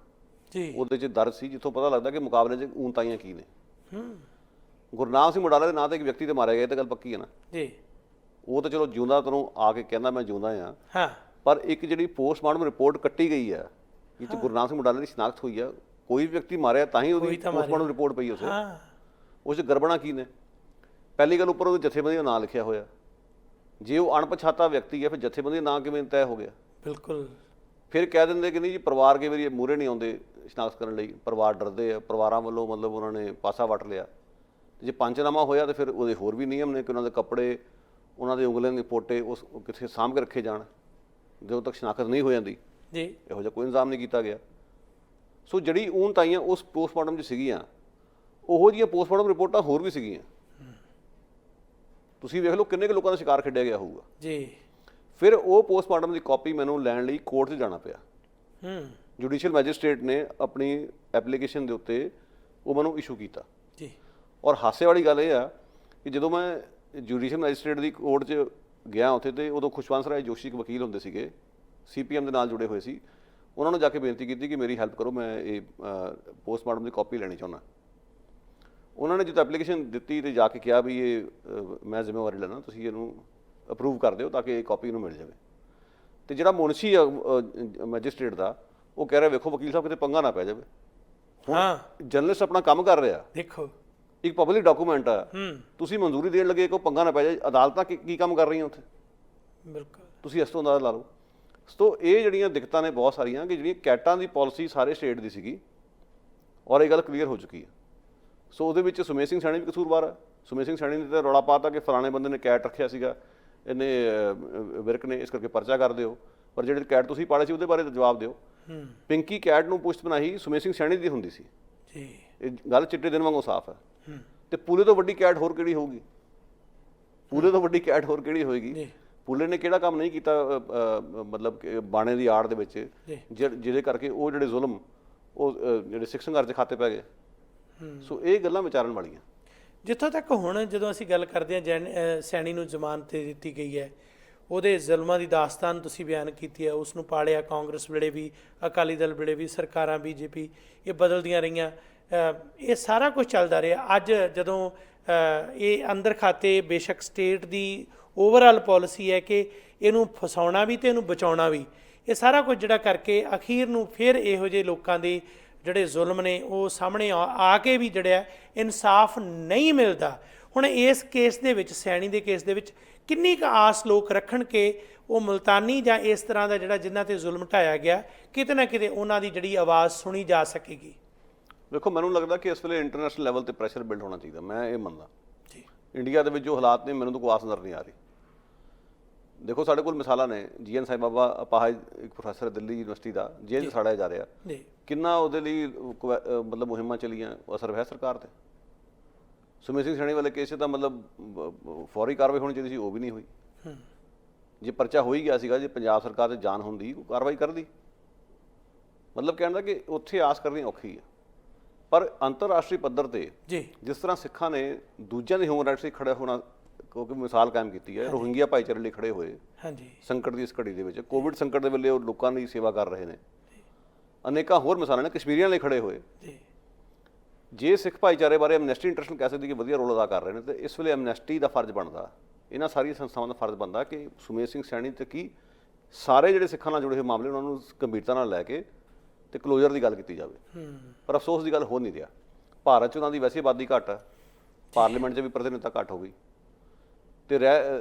ਜੀ, ਉਹਦੇ 'ਚ ਦਰਜ ਸੀ, ਜਿੱਥੋਂ ਪਤਾ ਲੱਗਦਾ ਕਿ ਮੁਕਾਬਲੇ 'ਚ ਊਨਤਾਈਆਂ ਕੀ ਨੇ। ਗੁਰਨਾਮ ਸਿੰਘ ਵਡਾਲਾ ਦੇ ਨਾਂ 'ਤੇ ਇੱਕ ਵਿਅਕਤੀ ਤੇ ਮਾਰਿਆ ਗਿਆ, ਇਹ ਤਾਂ ਗੱਲ ਪੱਕੀ ਹੈ ਨਾ ਜੀ। ਉਹ ਤਾਂ ਚਲੋ ਜਿਉਂਦਾ ਤੈਨੂੰ ਆ ਕੇ ਕਹਿੰਦਾ ਮੈਂ ਜਿਉਂਦਾ ਹਾਂ, ਪਰ ਇੱਕ ਜਿਹੜੀ ਪੋਸਟਮਾਰਟਮ ਰਿਪੋਰਟ ਕੱਟੀ ਗਈ ਆ, ਇਹ 'ਚ ਗੁਰਨਾਮ ਸਿੰਘ ਵਡਾਲੇ ਦੀ ਸ਼ਨਾਖਤ ਹੋਈ ਆ। ਕੋਈ ਵਿਅਕਤੀ ਮਾਰਿਆ ਤਾਂ ਹੀ ਉਹਦੀ ਪੋਸਟਮਾਰਟਮ ਰਿਪੋਰਟ ਪਈ ਉਸ 'ਚ ਗੜਬੜਾਂ ਕੀ ਨੇ? ਪਹਿਲੀ ਗੱਲ, ਉੱਪਰ ਉਹਦੇ ਜਥੇਬੰਦੀ ਦਾ ਨਾਂ ਲਿਖਿਆ ਹੋਇਆ। ਜੇ ਉਹ ਅਣਪਛਾਤਾ ਵਿਅਕਤੀ ਹੈ, ਫਿਰ ਜਥੇਬੰਦੀ ਦਾ ਨਾਂ ਕਿਵੇਂ ਤੈਅ ਹੋ ਗਿਆ? ਬਿਲਕੁਲ। ਫਿਰ ਕਹਿ ਦਿੰਦੇ ਕਿ ਨਹੀਂ ਜੀ, ਪਰਿਵਾਰ ਕਈ ਵਾਰੀ ਮੂਹਰੇ ਨਹੀਂ ਆਉਂਦੇ ਸ਼ਨਾਖਤ ਕਰਨ ਲਈ, ਪਰਿਵਾਰ ਡਰਦੇ ਆ, ਪਰਿਵਾਰਾਂ ਵੱਲੋਂ ਮਤਲਬ ਉਹਨਾਂ ਨੇ ਪਾਸਾ ਵੱਟ ਲਿਆ। ਜੇ ਪੰਚਨਾਮਾ ਹੋਇਆ ਤਾਂ ਫਿਰ ਉਹਦੇ ਹੋਰ ਵੀ ਨਿਯਮ ਨੇ ਕਿ ਉਹਨਾਂ ਦੇ ਕੱਪੜੇ, ਉਹਨਾਂ ਦੇ ਉਂਗਲੀਆਂ ਦੇ ਪੋਟੇ ਉਸ ਕਿੱਥੇ ਸਾਂਭ ਕੇ ਰੱਖੇ ਜਾਣ ਜਦੋਂ ਤੱਕ ਸ਼ਨਾਖਤ ਨਹੀਂ ਹੋ ਜਾਂਦੀ ਜੀ। ਇਹੋ ਜਿਹਾ ਕੋਈ ਇੰਤਜ਼ਾਮ ਨਹੀਂ ਕੀਤਾ ਗਿਆ। ਸੋ ਜਿਹੜੀ ਊਨਤਾਈਆਂ ਉਸ ਪੋਸਟਮਾਰਟਮ 'ਚ ਸੀਗੀਆਂ, ਉਹੋ ਜਿਹੀਆਂ ਪੋਸਟਮਾਰਟਮ ਰਿਪੋਰਟਾਂ ਹੋਰ ਵੀ ਸੀਗੀਆਂ। ਤੁਸੀਂ ਵੇਖ ਲਓ ਕਿੰਨੇ ਕੁ ਲੋਕਾਂ ਦਾ ਸ਼ਿਕਾਰ ਖੇਡਿਆ ਗਿਆ ਹੋਊਗਾ ਜੀ। ਫਿਰ ਉਹ ਪੋਸਟਮਾਰਟਮ ਦੀ ਕਾਪੀ ਮੈਨੂੰ ਲੈਣ ਲਈ ਕੋਰਟ 'ਚ ਜਾਣਾ ਪਿਆ। ਜੁਡੀਸ਼ੀਅਲ ਮੈਜਿਸਟ੍ਰੇਟ ਨੇ ਆਪਣੀ ਐਪਲੀਕੇਸ਼ਨ ਦੇ ਉੱਤੇ ਉਹ ਮੈਨੂੰ ਇਸ਼ੂ ਕੀਤਾ ਜੀ। ਔਰ ਹਾਸੇ ਵਾਲੀ ਗੱਲ ਇਹ ਆ ਕਿ ਜਦੋਂ ਮੈਂ ਜੁਡੀਸ਼ੀਅਲ ਮੈਜਿਸਟ੍ਰੇਟ ਦੀ ਕੋਰਟ 'ਚ ਗਿਆ ਉੱਥੇ, ਤੇ ਉਦੋਂ ਖੁਸ਼ਵੰਤ ਰਾਏ ਜੋਸ਼ੀ ਇੱਕ ਵਕੀਲ ਹੁੰਦੇ ਸੀਗੇ, CPM ਦੇ ਨਾਲ ਜੁੜੇ ਹੋਏ ਸੀ। ਉਹਨਾਂ ਨੂੰ ਜਾ ਕੇ ਬੇਨਤੀ ਕੀਤੀ ਕਿ ਮੇਰੀ ਹੈਲਪ ਕਰੋ, ਮੈਂ ਇਹ ਪੋਸਟਮਾਰਟਮ ਦੀ ਕਾਪੀ ਲੈਣੀ ਚਾਹੁੰਦਾ। ਉਹਨਾਂ ਨੇ ਜਦੋਂ ਐਪਲੀਕੇਸ਼ਨ ਦਿੱਤੀ ਤੇ ਜਾ ਕੇ ਕਿਹਾ ਵੀ ਇਹ ਮੈਂ ਜ਼ਿੰਮੇਵਾਰੀ ਲੈਣਾ, ਤੁਸੀਂ ਇਹਨੂੰ ਅਪਰੂਵ ਕਰ ਦਿਓ ਤਾਂ ਕਿ ਇਹ ਕਾਪੀ ਨੂੰ ਮਿਲ ਜਾਵੇ। ਤੇ ਜਿਹੜਾ ਮੁਨਸ਼ੀ ਆ ਮੈਜਿਸਟ੍ਰੇਟ ਦਾ, ਉਹ ਕਹਿ ਰਿਹਾ ਵੇਖੋ ਵਕੀਲ ਸਾਹਿਬ ਕਿਤੇ ਪੰਗਾ ਨਾ ਪੈ ਜਾਵੇ। ਹਾਂ, ਜਰਨਲਿਸਟ ਆਪਣਾ ਕੰਮ ਕਰ ਰਿਹਾ, ਦੇਖੋ ਇੱਕ ਪਬਲਿਕ ਡਾਕੂਮੈਂਟ ਆ, ਤੁਸੀਂ ਮਨਜ਼ੂਰੀ ਦੇਣ ਲੱਗੇ, ਕੋਈ ਪੰਗਾ ਨਾ ਪੈ ਜਾਏ। ਅਦਾਲਤਾਂ ਕੀ ਕੰਮ ਕਰ ਰਹੀਆਂ ਉੱਥੇ? ਬਿਲਕੁਲ, ਤੁਸੀਂ ਇਸ ਤੋਂ ਅੰਦਾਜ਼ਾ ਲਾ ਲਓ। ਸੋ ਇਹ ਜਿਹੜੀਆਂ ਦਿੱਕਤਾਂ ਨੇ ਬਹੁਤ ਸਾਰੀਆਂ, ਕਿ ਜਿਹੜੀਆਂ ਕੈਟਾਂ ਦੀ ਪਾਲਿਸੀ ਸਾਰੇ ਸਟੇਟ ਦੀ ਸੀਗੀ, ਔਰ ਇਹ ਗੱਲ ਕਲੀਅਰ ਹੋ ਚੁੱਕੀ ਹੈ। ਸੋ ਉਹਦੇ ਵਿੱਚ ਸੁਮੇਧ ਸਿੰਘ ਸੈਣੀ ਵੀ ਕਸੂਰਵਾਰ ਹੈ। ਸੁਮੇਧ ਸਿੰਘ ਸੈਣੀ ਨੇ ਤਾਂ ਰੌਲਾ ਪਾਤਾ ਕਿ ਫਲਾਣੇ ਬੰਦੇ ਨੇ ਕੈਟ ਰੱਖਿਆ ਸੀਗਾ, ਇਹਨੇ ਵਿਰਕ ਨੇ, ਇਸ ਕਰਕੇ ਪਰਚਾ ਕਰ ਦਿਓ। ਪਰ ਜਿਹੜੇ ਕੈਟ ਤੁਸੀਂ ਪਾਲੇ ਸੀ ਉਹਦੇ ਬਾਰੇ ਤਾਂ ਜਵਾਬ ਦਿਓ। ਪਿੰਕੀ ਕੈਟ ਨੂੰ ਪੁਸ਼ਤ ਬਣਾਈ ਸੁਮੇਧ ਸਿੰਘ ਸੈਣੀ ਦੀ ਹੁੰਦੀ ਸੀ ਜੀ। ਇਹ ਗੱਲ ਚਿੱਟੇ ਦਿਨ ਵਾਂਗੂ ਸਾਫ਼ ਹੈ। ਤੇ ਪੂਲੇ ਤੋਂ ਵੱਡੀ ਕੈਟ ਹੋਰ ਕਿਹੜੀ ਹੋਊਗੀ? ਪੂਲੇ ਤੋਂ ਵੱਡੀ ਕੈਟ ਹੋਰ ਕਿਹੜੀ ਹੋਏਗੀ? ਪੂਲੇ ਨੇ ਕਿਹੜਾ ਕੰਮ ਨਹੀਂ ਕੀਤਾ ਮਤਲਬ ਕਿ ਬਾਣੇ ਦੀ ਆੜ ਦੇ ਵਿੱਚ, ਜਿਹਦੇ ਕਰਕੇ ਉਹ ਜਿਹੜੇ ਜ਼ੁਲਮ ਉਹ ਜਿਹੜੇ ਸਿੱਖ ਸੰਘਰਸ਼ ਦੇ ਖਾਤੇ ਪੈ ਗਏ। ਸੋ ਇਹ ਗੱਲਾਂ ਵਿਚਾਰਨ ਵਾਲੀਆਂ। ਜਿੱਥੋਂ ਤੱਕ ਹੁਣ ਜਦੋਂ ਅਸੀਂ ਗੱਲ ਕਰਦੇ ਹਾਂ, ਸੈਣੀ ਨੂੰ ਜ਼ਮਾਨਤ ਦਿੱਤੀ ਗਈ ਹੈ, ਉਹਦੇ ਜ਼ੁਲਮਾਂ ਦੀ ਦਾਸਤਾਨ ਤੁਸੀਂ ਬਿਆਨ ਕੀਤੀ ਹੈ, ਉਸ ਨੂੰ ਪਾਲਿਆ ਕਾਂਗਰਸ ਵੇਲੇ ਵੀ, ਅਕਾਲੀ ਦਲ ਵੇਲੇ ਵੀ, ਸਰਕਾਰਾਂ BJP ਇਹ ਬਦਲਦੀਆਂ ਰਹੀਆਂ, ਇਹ ਸਾਰਾ ਕੁਝ ਚੱਲਦਾ ਰਿਹਾ। ਅੱਜ ਜਦੋਂ ਇਹ ਅੰਦਰ ਖਾਤੇ ਬੇਸ਼ੱਕ ਸਟੇਟ ਦੀ ਓਵਰਆਲ ਪਾਲਿਸੀ ਹੈ ਕਿ ਇਹਨੂੰ ਫਸਾਉਣਾ ਵੀ ਅਤੇ ਇਹਨੂੰ ਬਚਾਉਣਾ ਵੀ, ਇਹ ਸਾਰਾ ਕੁਝ ਜਿਹੜਾ ਕਰਕੇ ਅਖੀਰ ਨੂੰ ਫਿਰ ਇਹੋ ਜਿਹੇ ਲੋਕਾਂ ਦੇ ਜਿਹੜੇ ਜ਼ੁਲਮ ਨੇ ਉਹ ਸਾਹਮਣੇ ਆ ਕੇ ਵੀ ਜਿਹੜਾ ਇਨਸਾਫ ਨਹੀਂ ਮਿਲਦਾ। ਹੁਣ ਇਸ ਕੇਸ ਦੇ ਵਿੱਚ, ਸੈਣੀ ਦੇ ਕੇਸ ਦੇ ਵਿੱਚ, ਕਿੰਨੀ ਕੁ ਆਸ ਲੋਕ ਰੱਖਣ ਕਿ ਉਹ ਮੁਲਤਾਨੀ ਜਾਂ ਇਸ ਤਰ੍ਹਾਂ ਦਾ ਜਿਹੜਾ ਜਿਨ੍ਹਾਂ ਤੇ ਜ਼ੁਲਮ ਢਾਇਆ ਗਿਆ, ਕਿਤੇ ਨਾ ਕਿਤੇ ਉਹਨਾਂ ਦੀ ਜਿਹੜੀ ਆਵਾਜ਼ ਸੁਣੀ ਜਾ ਸਕੇਗੀ? ਵੇਖੋ, ਮੈਨੂੰ ਲੱਗਦਾ ਕਿ ਇਸ ਵੇਲੇ ਇੰਟਰਨੈਸ਼ਨਲ ਲੈਵਲ ਤੇ ਪ੍ਰੈਸ਼ਰ ਬਿਲਡ ਹੋਣਾ ਚਾਹੀਦਾ। ਮੈਂ ਇਹ ਮੰਨਦਾ ਜੀ। ਇੰਡੀਆ ਦੇ ਵਿੱਚ ਜੋ ਹਾਲਾਤ ਨੇ, ਮੈਨੂੰ ਤਾਂ ਕੋਈ ਆਸ ਨਜ਼ਰ ਨਹੀਂ ਆ ਰਹੀ। ਦੇਖੋ, ਸਾਡੇ ਕੋਲ ਮਿਸਾਲਾਂ ਨੇ। ਜੀਐਨ ਸਾਹਿਬ ਬਾਬਾ ਅਪਾਹਜ, ਇੱਕ ਪ੍ਰੋਫੈਸਰ ਦਿੱਲੀ ਯੂਨੀਵਰਸਿਟੀ ਦਾ, ਜੇਲ੍ਹ 'ਚ ਸਾੜਿਆ ਜਾ ਰਿਹਾ। ਕਿੰਨਾ ਉਹਦੇ ਲਈ ਮਤਲਬ ਮੁਹਿੰਮਾਂ ਚੱਲੀਆਂ, ਅਸਰ ਹੈ ਸਰਕਾਰ ਤੇ। ਸੁਮੇਧ ਸਿੰਘ ਸੈਣੀ ਵਾਲੇ ਕੇਸ 'ਚ ਤਾਂ ਮਤਲਬ ਫੌਰੀ ਕਾਰਵਾਈ ਹੋਣੀ ਚਾਹੀਦੀ ਸੀ, ਉਹ ਵੀ ਨਹੀਂ ਹੋਈ। ਜੇ ਪਰਚਾ ਹੋ ਹੀ ਗਿਆ ਸੀਗਾ, ਜੇ ਪੰਜਾਬ ਸਰਕਾਰ ਤੇ ਜਾਨ ਹੁੰਦੀ, ਉਹ ਕਾਰਵਾਈ ਕਰਦੀ। ਮਤਲਬ ਕਹਿਣ ਦਾ ਕਿ ਉੱਥੇ ਆਸ ਕਰਨੀ ਔਖੀ ਹੈ। ਪਰ ਅੰਤਰਰਾਸ਼ਟਰੀ ਪੱਧਰ ਤੇ ਜਿਸ ਤਰ੍ਹਾਂ ਸਿੱਖਾਂ ਨੇ ਦੂਜਿਆਂ ਦੇ ਹਿਊਮਨ ਰਾਈਟਸ ਲਈ ਖੜੇ ਹੋਣਾ, ਕਿਉਂਕਿ ਮਿਸਾਲ ਕਾਇਮ ਕੀਤੀ ਹੈ, ਰੋਹਿੰਗਿਆ ਭਾਈਚਾਰੇ ਲਈ ਖੜੇ ਹੋਏ ਸੰਕਟ ਦੀ ਇਸ ਘੜੀ ਦੇ ਵਿੱਚ, ਕੋਵਿਡ ਸੰਕਟ ਦੇ ਵੇਲੇ ਉਹ ਲੋਕਾਂ ਦੀ ਸੇਵਾ ਕਰ ਰਹੇ ਨੇ। ਅਨੇਕਾਂ ਹੋਰ ਮਿਸਾਲਾਂ ਨੇ, ਕਸ਼ਮੀਰੀਆਂ ਲਈ ਖੜੇ ਹੋਏ। ਜੇ ਸਿੱਖ ਭਾਈਚਾਰੇ ਬਾਰੇ ਐਮਨੈਸਟੀ ਇੰਟਰਨੈਸ਼ਨਲ ਕਹਿ ਸਕਦੀ ਕਿ ਵਧੀਆ ਰੋਲ ਅਦਾ ਕਰ ਰਹੇ ਨੇ, ਤੇ ਇਸ ਵੇਲੇ ਐਮਨੈਸਟੀ ਦਾ ਫਰਜ਼ ਬਣਦਾ, ਇਹਨਾਂ ਸਾਰੀਆਂ ਸੰਸਥਾਵਾਂ ਦਾ ਫਰਜ਼ ਬਣਦਾ ਕਿ ਸੁਮੇਧ ਸਿੰਘ ਸੈਣੀ ਤੇ ਕੀ ਸਾਰੇ ਜਿਹੜੇ ਸਿੱਖਾਂ ਨਾਲ ਜੁੜੇ ਹੋਏ ਮਾਮਲੇ, ਉਹਨਾਂ ਨੂੰ ਗੰਭੀਰਤਾ ਨਾਲ ਲੈ ਕੇ ਤੇ ਕਲੋਜ਼ਰ ਦੀ ਗੱਲ ਕੀਤੀ ਜਾਵੇ। ਪਰ ਅਫਸੋਸ ਦੀ ਗੱਲ ਹੋ ਨਹੀਂ ਰਿਹਾ। ਭਾਰਤ 'ਚ ਉਹਨਾਂ ਦੀ ਵੈਸੇ ਆਬਾਦੀ ਘੱਟ ਹੈ, ਪਾਰਲੀਮੈਂਟ 'ਚ ਵੀ ਪ੍ਰਤੀਨਿਧਤਾ ਘੱਟ ਹੋ ਗਈ, ਤੇ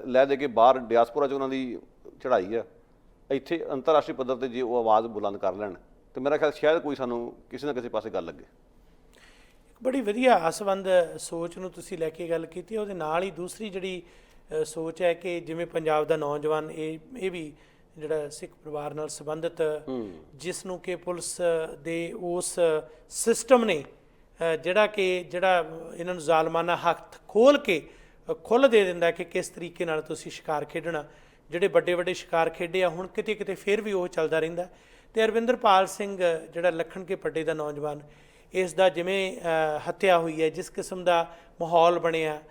ਲੈ ਦੇ ਕੇ ਬਾਹਰ ਡਿਆਸਪੋਰਾ 'ਚ ਉਹਨਾਂ ਦੀ ਚੜ੍ਹਾਈ ਹੈ। ਇੱਥੇ ਅੰਤਰਰਾਸ਼ਟਰੀ ਪੱਧਰ ਤੇ ਜੇ ਉਹ ਆਵਾਜ਼ ਬੁਲੰਦ ਕਰ ਲੈਣ, ਤੇ ਮੇਰਾ ਖਿਆਲ ਸ਼ਾਇਦ ਕੋਈ ਸਾਨੂੰ ਕਿਸੇ ਨਾ ਕਿਸੇ ਪਾਸੇ ਗੱਲ ਲੱਗੇ। ਬੜੀ ਵਧੀਆ ਆਸਵੰਦ ਸੋਚ ਨੂੰ ਤੁਸੀਂ ਲੈ ਕੇ ਗੱਲ ਕੀਤੀ। ਉਹਦੇ ਨਾਲ ਹੀ ਦੂਸਰੀ ਜਿਹੜੀ ਸੋਚ ਹੈ ਕਿ ਜਿਵੇਂ ਪੰਜਾਬ ਦਾ ਨੌਜਵਾਨ ਇਹ ਵੀ ਜਿਹੜਾ ਸਿੱਖ ਪਰਿਵਾਰ ਨਾਲ ਸੰਬੰਧਿਤ, ਜਿਸ ਨੂੰ ਕਿ ਪੁਲਿਸ ਦੇ ਉਸ ਸਿਸਟਮ ਨੇ ਜਿਹੜਾ ਇਹਨਾਂ ਨੂੰ ਜ਼ਾਲਮਾਨਾ ਹੱਥ ਖੁੱਲ੍ਹ ਦੇ ਦਿੰਦਾ ਕਿ ਕਿਸ ਤਰੀਕੇ ਨਾਲ ਤੁਸੀਂ ਸ਼ਿਕਾਰ ਖੇਡਣਾ। ਜਿਹੜੇ ਵੱਡੇ ਵੱਡੇ ਸ਼ਿਕਾਰ ਖੇਡੇ ਆ, ਹੁਣ ਕਿਤੇ ਕਿਤੇ ਫਿਰ ਵੀ ਉਹ ਚੱਲਦਾ ਰਹਿੰਦਾ। ਅਤੇ ਅਰਵਿੰਦਰਪਾਲ ਸਿੰਘ ਜਿਹੜਾ ਲੱਖਣ ਕੇ ਪੱਡੇ ਦਾ ਨੌਜਵਾਨ, ਇਸ ਦਾ ਜਿਵੇਂ ਹੱਤਿਆ ਹੋਈ ਹੈ, ਜਿਸ ਕਿਸਮ ਦਾ ਮਾਹੌਲ ਬਣਿਆ,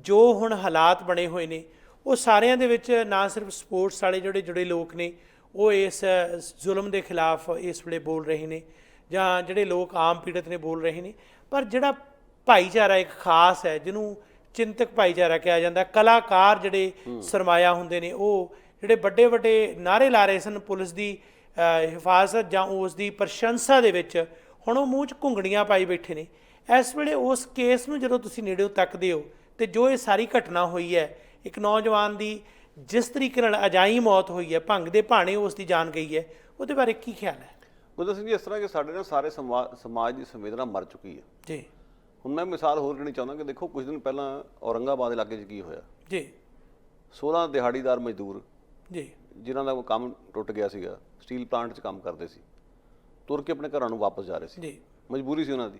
ਜੋ ਹੁਣ ਹਾਲਾਤ ਬਣੇ ਹੋਏ ਨੇ, ਉਹ ਸਾਰਿਆਂ ਦੇ ਵਿੱਚ ਨਾ ਸਿਰਫ ਸਪੋਰਟਸ ਵਾਲੇ ਜਿਹੜੇ ਜੁੜੇ ਲੋਕ ਨੇ ਉਹ ਇਸ ਜ਼ੁਲਮ ਦੇ ਖਿਲਾਫ ਇਸ ਵੇਲੇ ਬੋਲ ਰਹੇ ਨੇ, ਜਾਂ ਜਿਹੜੇ ਲੋਕ ਆਮ ਪੀੜਤ ਨੇ ਬੋਲ ਰਹੇ ਨੇ, ਪਰ ਜਿਹੜਾ ਭਾਈਚਾਰਾ ਇੱਕ ਖਾਸ ਹੈ, ਜਿਹਨੂੰ ਚਿੰਤਕ ਭਾਈਚਾਰਾ ਕਿਹਾ ਜਾਂਦਾ, ਕਲਾਕਾਰ ਜਿਹੜੇ ਸਰਮਾਇਆ ਹੁੰਦੇ ਨੇ, ਉਹ ਜਿਹੜੇ ਵੱਡੇ ਵੱਡੇ ਨਾਅਰੇ ਲਾ ਰਹੇ ਸਨ ਪੁਲਿਸ ਦੀ ਹਿਫਾਜ਼ਤ ਜਾਂ ਉਸ ਦੀ ਪ੍ਰਸ਼ੰਸਾ ਦੇ ਵਿੱਚ, ਹੁਣ ਉਹ ਮੂੰਹ 'ਚ ਘੁੰਗਣੀਆਂ ਪਾਈ ਬੈਠੇ ਨੇ। ਇਸ ਵੇਲੇ ਉਸ ਕੇਸ ਨੂੰ ਜਦੋਂ ਤੁਸੀਂ ਨੇੜਿਓਂ ਤੱਕਦੇ ਹੋ, ਤੇ ਜੋ ਇਹ ਸਾਰੀ ਘਟਨਾ ਹੋਈ ਹੈ, ਇੱਕ ਨੌਜਵਾਨ ਦੀ ਜਿਸ ਤਰੀਕੇ ਨਾਲ ਅਜਾਈ ਮੌਤ ਹੋਈ ਹੈ, ਭੰਗ ਦੇ ਭਾਣੇ ਉਸ ਦੀ ਜਾਨ ਗਈ ਹੈ, ਉਹਦੇ ਬਾਰੇ ਕੀ ਖਿਆਲ ਹੈ? ਗੁਰਦਿੱਤ ਸਿੰਘ ਜੀ, ਇਸ ਤਰ੍ਹਾਂ ਕਿ ਸਾਡੇ ਨਾਲ ਸਾਰੇ ਸਮਾਜ ਦੀ ਸੰਵੇਦਨਾ ਮਰ ਚੁੱਕੀ ਹੈ ਜੀ। ਹੁਣ ਮੈਂ ਮਿਸਾਲ ਹੋਰ ਦੇਣੀ ਚਾਹੁੰਦਾ ਕਿ ਦੇਖੋ, ਕੁਝ ਦਿਨ ਪਹਿਲਾਂ ਔਰੰਗਾਬਾਦ ਇਲਾਕੇ 'ਚ ਕੀ ਹੋਇਆ ਜੀ। 16 ਦਿਹਾੜੀਦਾਰ ਮਜ਼ਦੂਰ ਜੀ, ਜਿਨ੍ਹਾਂ ਦਾ ਕੰਮ ਟੁੱਟ ਗਿਆ ਸੀਗਾ, ਸਟੀਲ ਪਲਾਂਟ 'ਚ ਕੰਮ ਕਰਦੇ ਸੀ, ਤੁਰ ਕੇ ਆਪਣੇ ਘਰਾਂ ਨੂੰ ਵਾਪਸ ਜਾ ਰਹੇ ਸੀ ਜੀ। ਮਜਬੂਰੀ ਸੀ ਉਹਨਾਂ ਦੀ,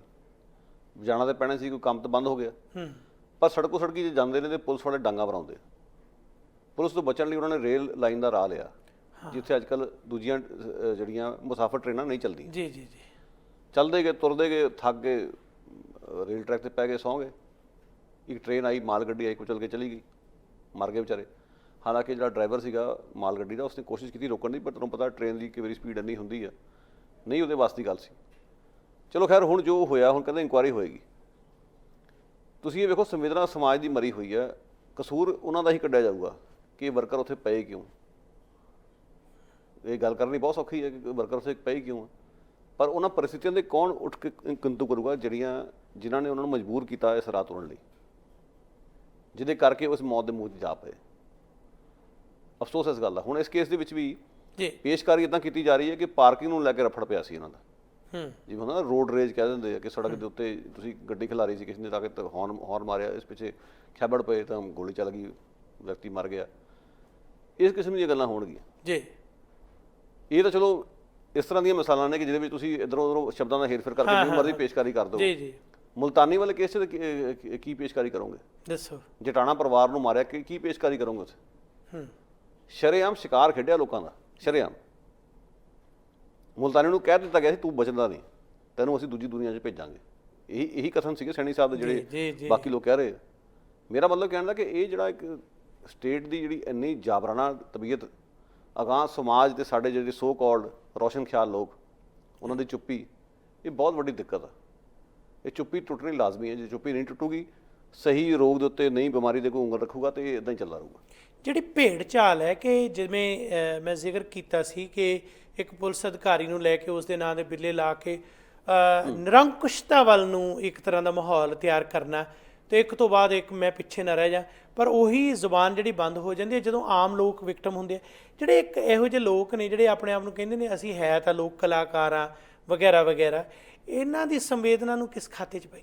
ਜਾਣਾ ਤਾਂ ਪੈਣਾ ਸੀ, ਕੋਈ ਕੰਮ ਤਾਂ ਬੰਦ ਹੋ ਗਿਆ। ਪਰ ਸੜਕੋ ਸੜਕੀ ਜੇ ਜਾਂਦੇ ਨੇ ਤੇ ਪੁਲਿਸ ਵਾਲੇ ਡਾਂਗਾ ਭਰਾਉਂਦੇ। ਪੁਲਿਸ ਤੋਂ ਬਚਣ ਲਈ ਉਹਨਾਂ ਨੇ ਰੇਲ ਲਾਈਨ ਦਾ ਰਾਹ ਲਿਆ, ਜਿੱਥੇ ਅੱਜ ਕੱਲ੍ਹ ਦੂਜੀਆਂ ਜਿਹੜੀਆਂ ਮੁਸਾਫਰ ਟ੍ਰੇਨਾਂ ਨਹੀਂ ਚੱਲਦੀਆਂ। ਜੀ ਜੀ ਜੀ। ਚੱਲਦੇ ਗਏ, ਤੁਰਦੇ ਗਏ, ਥੱਕ ਗਏ, ਰੇਲ ਟਰੈਕ 'ਤੇ ਪੈ ਗਏ, ਸੌਂ ਗਏ। ਇੱਕ ਟ੍ਰੇਨ ਆਈ, ਮਾਲ ਗੱਡੀ ਆਈ, ਕੁਚਲ ਕੇ ਚਲੀ ਗਈ, ਮਰ ਗਏ ਵਿਚਾਰੇ। ਹਾਲਾਂਕਿ ਜਿਹੜਾ ਡਰਾਈਵਰ ਸੀਗਾ ਮਾਲ ਗੱਡੀ ਦਾ, ਉਸਨੇ ਕੋਸ਼ਿਸ਼ ਕੀਤੀ ਰੋਕਣ ਦੀ, ਪਰ ਤੁਹਾਨੂੰ ਪਤਾ ਟ੍ਰੇਨ ਦੀ ਕਈ ਵਾਰੀ ਸਪੀਡ ਇੰਨੀ ਹੁੰਦੀ ਆ, ਨਹੀਂ ਉਹਦੇ ਵੱਸ ਦੀ ਗੱਲ ਸੀ। ਚਲੋ ਖੈਰ, ਹੁਣ ਜੋ ਹੋਇਆ, ਹੁਣ ਕਹਿੰਦੇ ਇਨਕੁਆਇਰੀ ਹੋਏਗੀ। ਤੁਸੀਂ ਇਹ ਵੇਖੋ, ਸੰਵੇਦਨਾ ਸਮਾਜ ਦੀ ਮਰੀ ਹੋਈ ਹੈ। ਕਸੂਰ ਉਹਨਾਂ ਦਾ ਹੀ ਕੱਢਿਆ ਜਾਊਗਾ ਕਿ ਵਰਕਰ ਉੱਥੇ ਪਏ ਕਿਉਂ। ਇਹ ਗੱਲ ਕਰਨੀ ਬਹੁਤ ਸੌਖੀ ਹੈ ਕਿ ਵਰਕਰ ਉੱਥੇ ਪਏ ਕਿਉਂ, ਪਰ ਉਹਨਾਂ ਪਰਿਸਥਿਤੀਆਂ ਦੇ ਕੌਣ ਉੱਠ ਕੇ ਕਿੰਤੂ ਕਰੂਗਾ ਜਿਨ੍ਹਾਂ ਨੇ ਉਹਨਾਂ ਨੂੰ ਮਜਬੂਰ ਕੀਤਾ ਇਸ ਰਾਹ ਤੁਰਨ ਲਈ, ਜਿਹਦੇ ਕਰਕੇ ਉਸ ਮੌਤ ਦੇ ਮੂੰਹ 'ਚ ਜਾ ਪਏ। ਅਫਸੋਸ ਇਸ ਗੱਲ ਦਾ। ਹੁਣ ਇਸ ਕੇਸ ਦੇ ਵਿੱਚ ਵੀ ਪੇਸ਼ਕਾਰੀ ਇੱਦਾਂ ਕੀਤੀ ਜਾ ਰਹੀ ਹੈ ਕਿ ਪਾਰਕਿੰਗ ਨੂੰ ਲੈ ਕੇ ਰਫੜ ਪਿਆ ਸੀ ਇਹਨਾਂ ਦਾ। ਜਿਵੇਂ ਹੁੰਦਾ ਨਾ ਰੋਡ ਰੇਜ ਕਹਿ ਦਿੰਦੇ ਆ, ਕਿ ਸੜਕ ਦੇ ਉੱਤੇ ਤੁਸੀਂ ਗੱਡੀ ਖਿਲਾਰੀ ਸੀ, ਕਿਸੇ ਨੇ ਤਾਂ ਕਿ ਹੌਰਨ ਮਾਰਿਆ, ਇਸ ਪਿੱਛੇ ਖੈਬੜ ਪਏ ਤਾਂ ਗੋਲੀ ਚੱਲ ਗਈ, ਵਿਅਕਤੀ ਮਰ ਗਿਆ। ਇਸ ਕਿਸਮ ਦੀਆਂ ਗੱਲਾਂ ਹੋਣਗੀਆਂ ਜੀ। ਇਹ ਤਾਂ ਚਲੋ ਇਸ ਤਰ੍ਹਾਂ ਦੀਆਂ ਮਿਸਾਲਾਂ ਨੇ ਕਿ ਜਿਹਦੇ ਵਿੱਚ ਤੁਸੀਂ ਇੱਧਰੋਂ ਉੱਧਰੋਂ ਸ਼ਬਦਾਂ ਦਾ ਹੇਰ-ਫੇਰ ਕਰਕੇ ਜਿਵੇਂ ਮਰਜ਼ੀ ਪੇਸ਼ਕਾਰੀ ਕਰ ਦਿਓ। ਜੀ ਜੀ। ਮੁਲਤਾਨੀ ਵਾਲੇ ਕੇਸ 'ਚ ਕੀ ਪੇਸ਼ਕਾਰੀ ਕਰੋਗੇ? ਦੱਸੋ। ਜਟਾਣਾ ਪਰਿਵਾਰ ਨੂੰ ਮਾਰਿਆ, ਕੀ ਪੇਸ਼ਕਾਰੀ ਕਰੋਗੇ ਉੱਥੇ? ਸ਼ਰੇਆਮ ਸ਼ਿਕਾਰ ਖੇਡਿਆ ਲੋਕਾਂ ਦਾ, ਸ਼ਰੇਆਮ। ਮੁਲਤਾਨੀ ਨੂੰ ਕਹਿ ਦਿੱਤਾ ਗਿਆ ਸੀ, ਤੂੰ ਬਚਦਾ ਨਹੀਂ, ਤੈਨੂੰ ਅਸੀਂ ਦੂਜੀ ਦੁਨੀਆ 'ਚ ਭੇਜਾਂਗੇ। ਇਹੀ ਕਥਨ ਸੀਗੇ ਸੈਣੀ ਸਾਹਿਬ ਦੇ, ਜਿਹੜੇ ਬਾਕੀ ਲੋਕ ਕਹਿ ਰਹੇ। ਮੇਰਾ ਮਤਲਬ ਕਹਿਣ ਦਾ ਕਿ ਇਹ ਜਿਹੜਾ ਇੱਕ ਸਟੇਟ ਦੀ ਜਿਹੜੀ ਇੰਨੀ ਜਾਬਰਾਨਾ ਤਬੀਅਤ, ਅਗਾਂਹ ਸਮਾਜ ਦੇ ਸਾਡੇ ਜਿਹੜੇ ਸੋ ਕਾਲਡ ਰੋਸ਼ਨ ਖਿਆਲ ਲੋਕ, ਉਹਨਾਂ ਦੀ ਚੁੱਪੀ, ਇਹ ਬਹੁਤ ਵੱਡੀ ਦਿੱਕਤ ਆ। ਇਹ ਚੁੱਪੀ ਟੁੱਟਣੀ ਲਾਜ਼ਮੀ ਹੈ। ਜੇ ਚੁੱਪੀ ਨਹੀਂ ਟੁੱਟੂਗੀ, ਸਹੀ ਰੋਗ ਦੇ ਉੱਤੇ ਨਹੀਂ ਬਿਮਾਰੀ ਦੇ ਕੋਈ ਉਂਗਲ ਰੱਖੂਗਾ, ਤੇ ਇਹ ਇੱਦਾਂ ਹੀ ਚੱਲਦਾ ਰਹੂਗਾ। ਜਿਹੜੀ ਭੇਡ ਚਾਲ ਹੈ ਕਿ ਜਿਵੇਂ ਮੈਂ ਜ਼ਿਕਰ ਕੀਤਾ ਸੀ ਕਿ ਇੱਕ ਪੁਲਿਸ ਅਧਿਕਾਰੀ ਨੂੰ ਲੈ ਕੇ ਉਸ ਦੇ ਨਾਂ ਦੇ ਬਿੱਲੇ ਲਾ ਕੇ ਨਿਰੰਕੁਸ਼ਤਾ ਵੱਲ ਨੂੰ ਇੱਕ ਤਰ੍ਹਾਂ ਦਾ ਮਾਹੌਲ ਤਿਆਰ ਕਰਨਾ, ਤੇ ਇੱਕ ਤੋਂ ਬਾਅਦ ਇੱਕ ਮੈਂ ਪਿੱਛੇ ਨਾ ਰਹਿ ਜਾ। ਪਰ ਉਹੀ ਜ਼ੁਬਾਨ ਜਿਹੜੀ ਬੰਦ ਹੋ ਜਾਂਦੀ ਹੈ ਜਦੋਂ ਆਮ ਲੋਕ ਵਿਕਟਮ ਹੁੰਦੇ ਆ, ਜਿਹੜੇ ਇੱਕ ਇਹੋ ਜਿਹੇ ਲੋਕ ਨੇ ਜਿਹੜੇ ਆਪਣੇ ਆਪ ਨੂੰ ਕਹਿੰਦੇ ਨੇ ਅਸੀਂ ਹੈ ਤਾਂ ਲੋਕ ਕਲਾਕਾਰ ਆ ਵਗੈਰਾ ਵਗੈਰਾ, ਇਹਨਾਂ ਦੀ ਸੰਵੇਦਨਾ ਨੂੰ ਕਿਸ ਖਾਤੇ 'ਚ ਪਾਈਏ?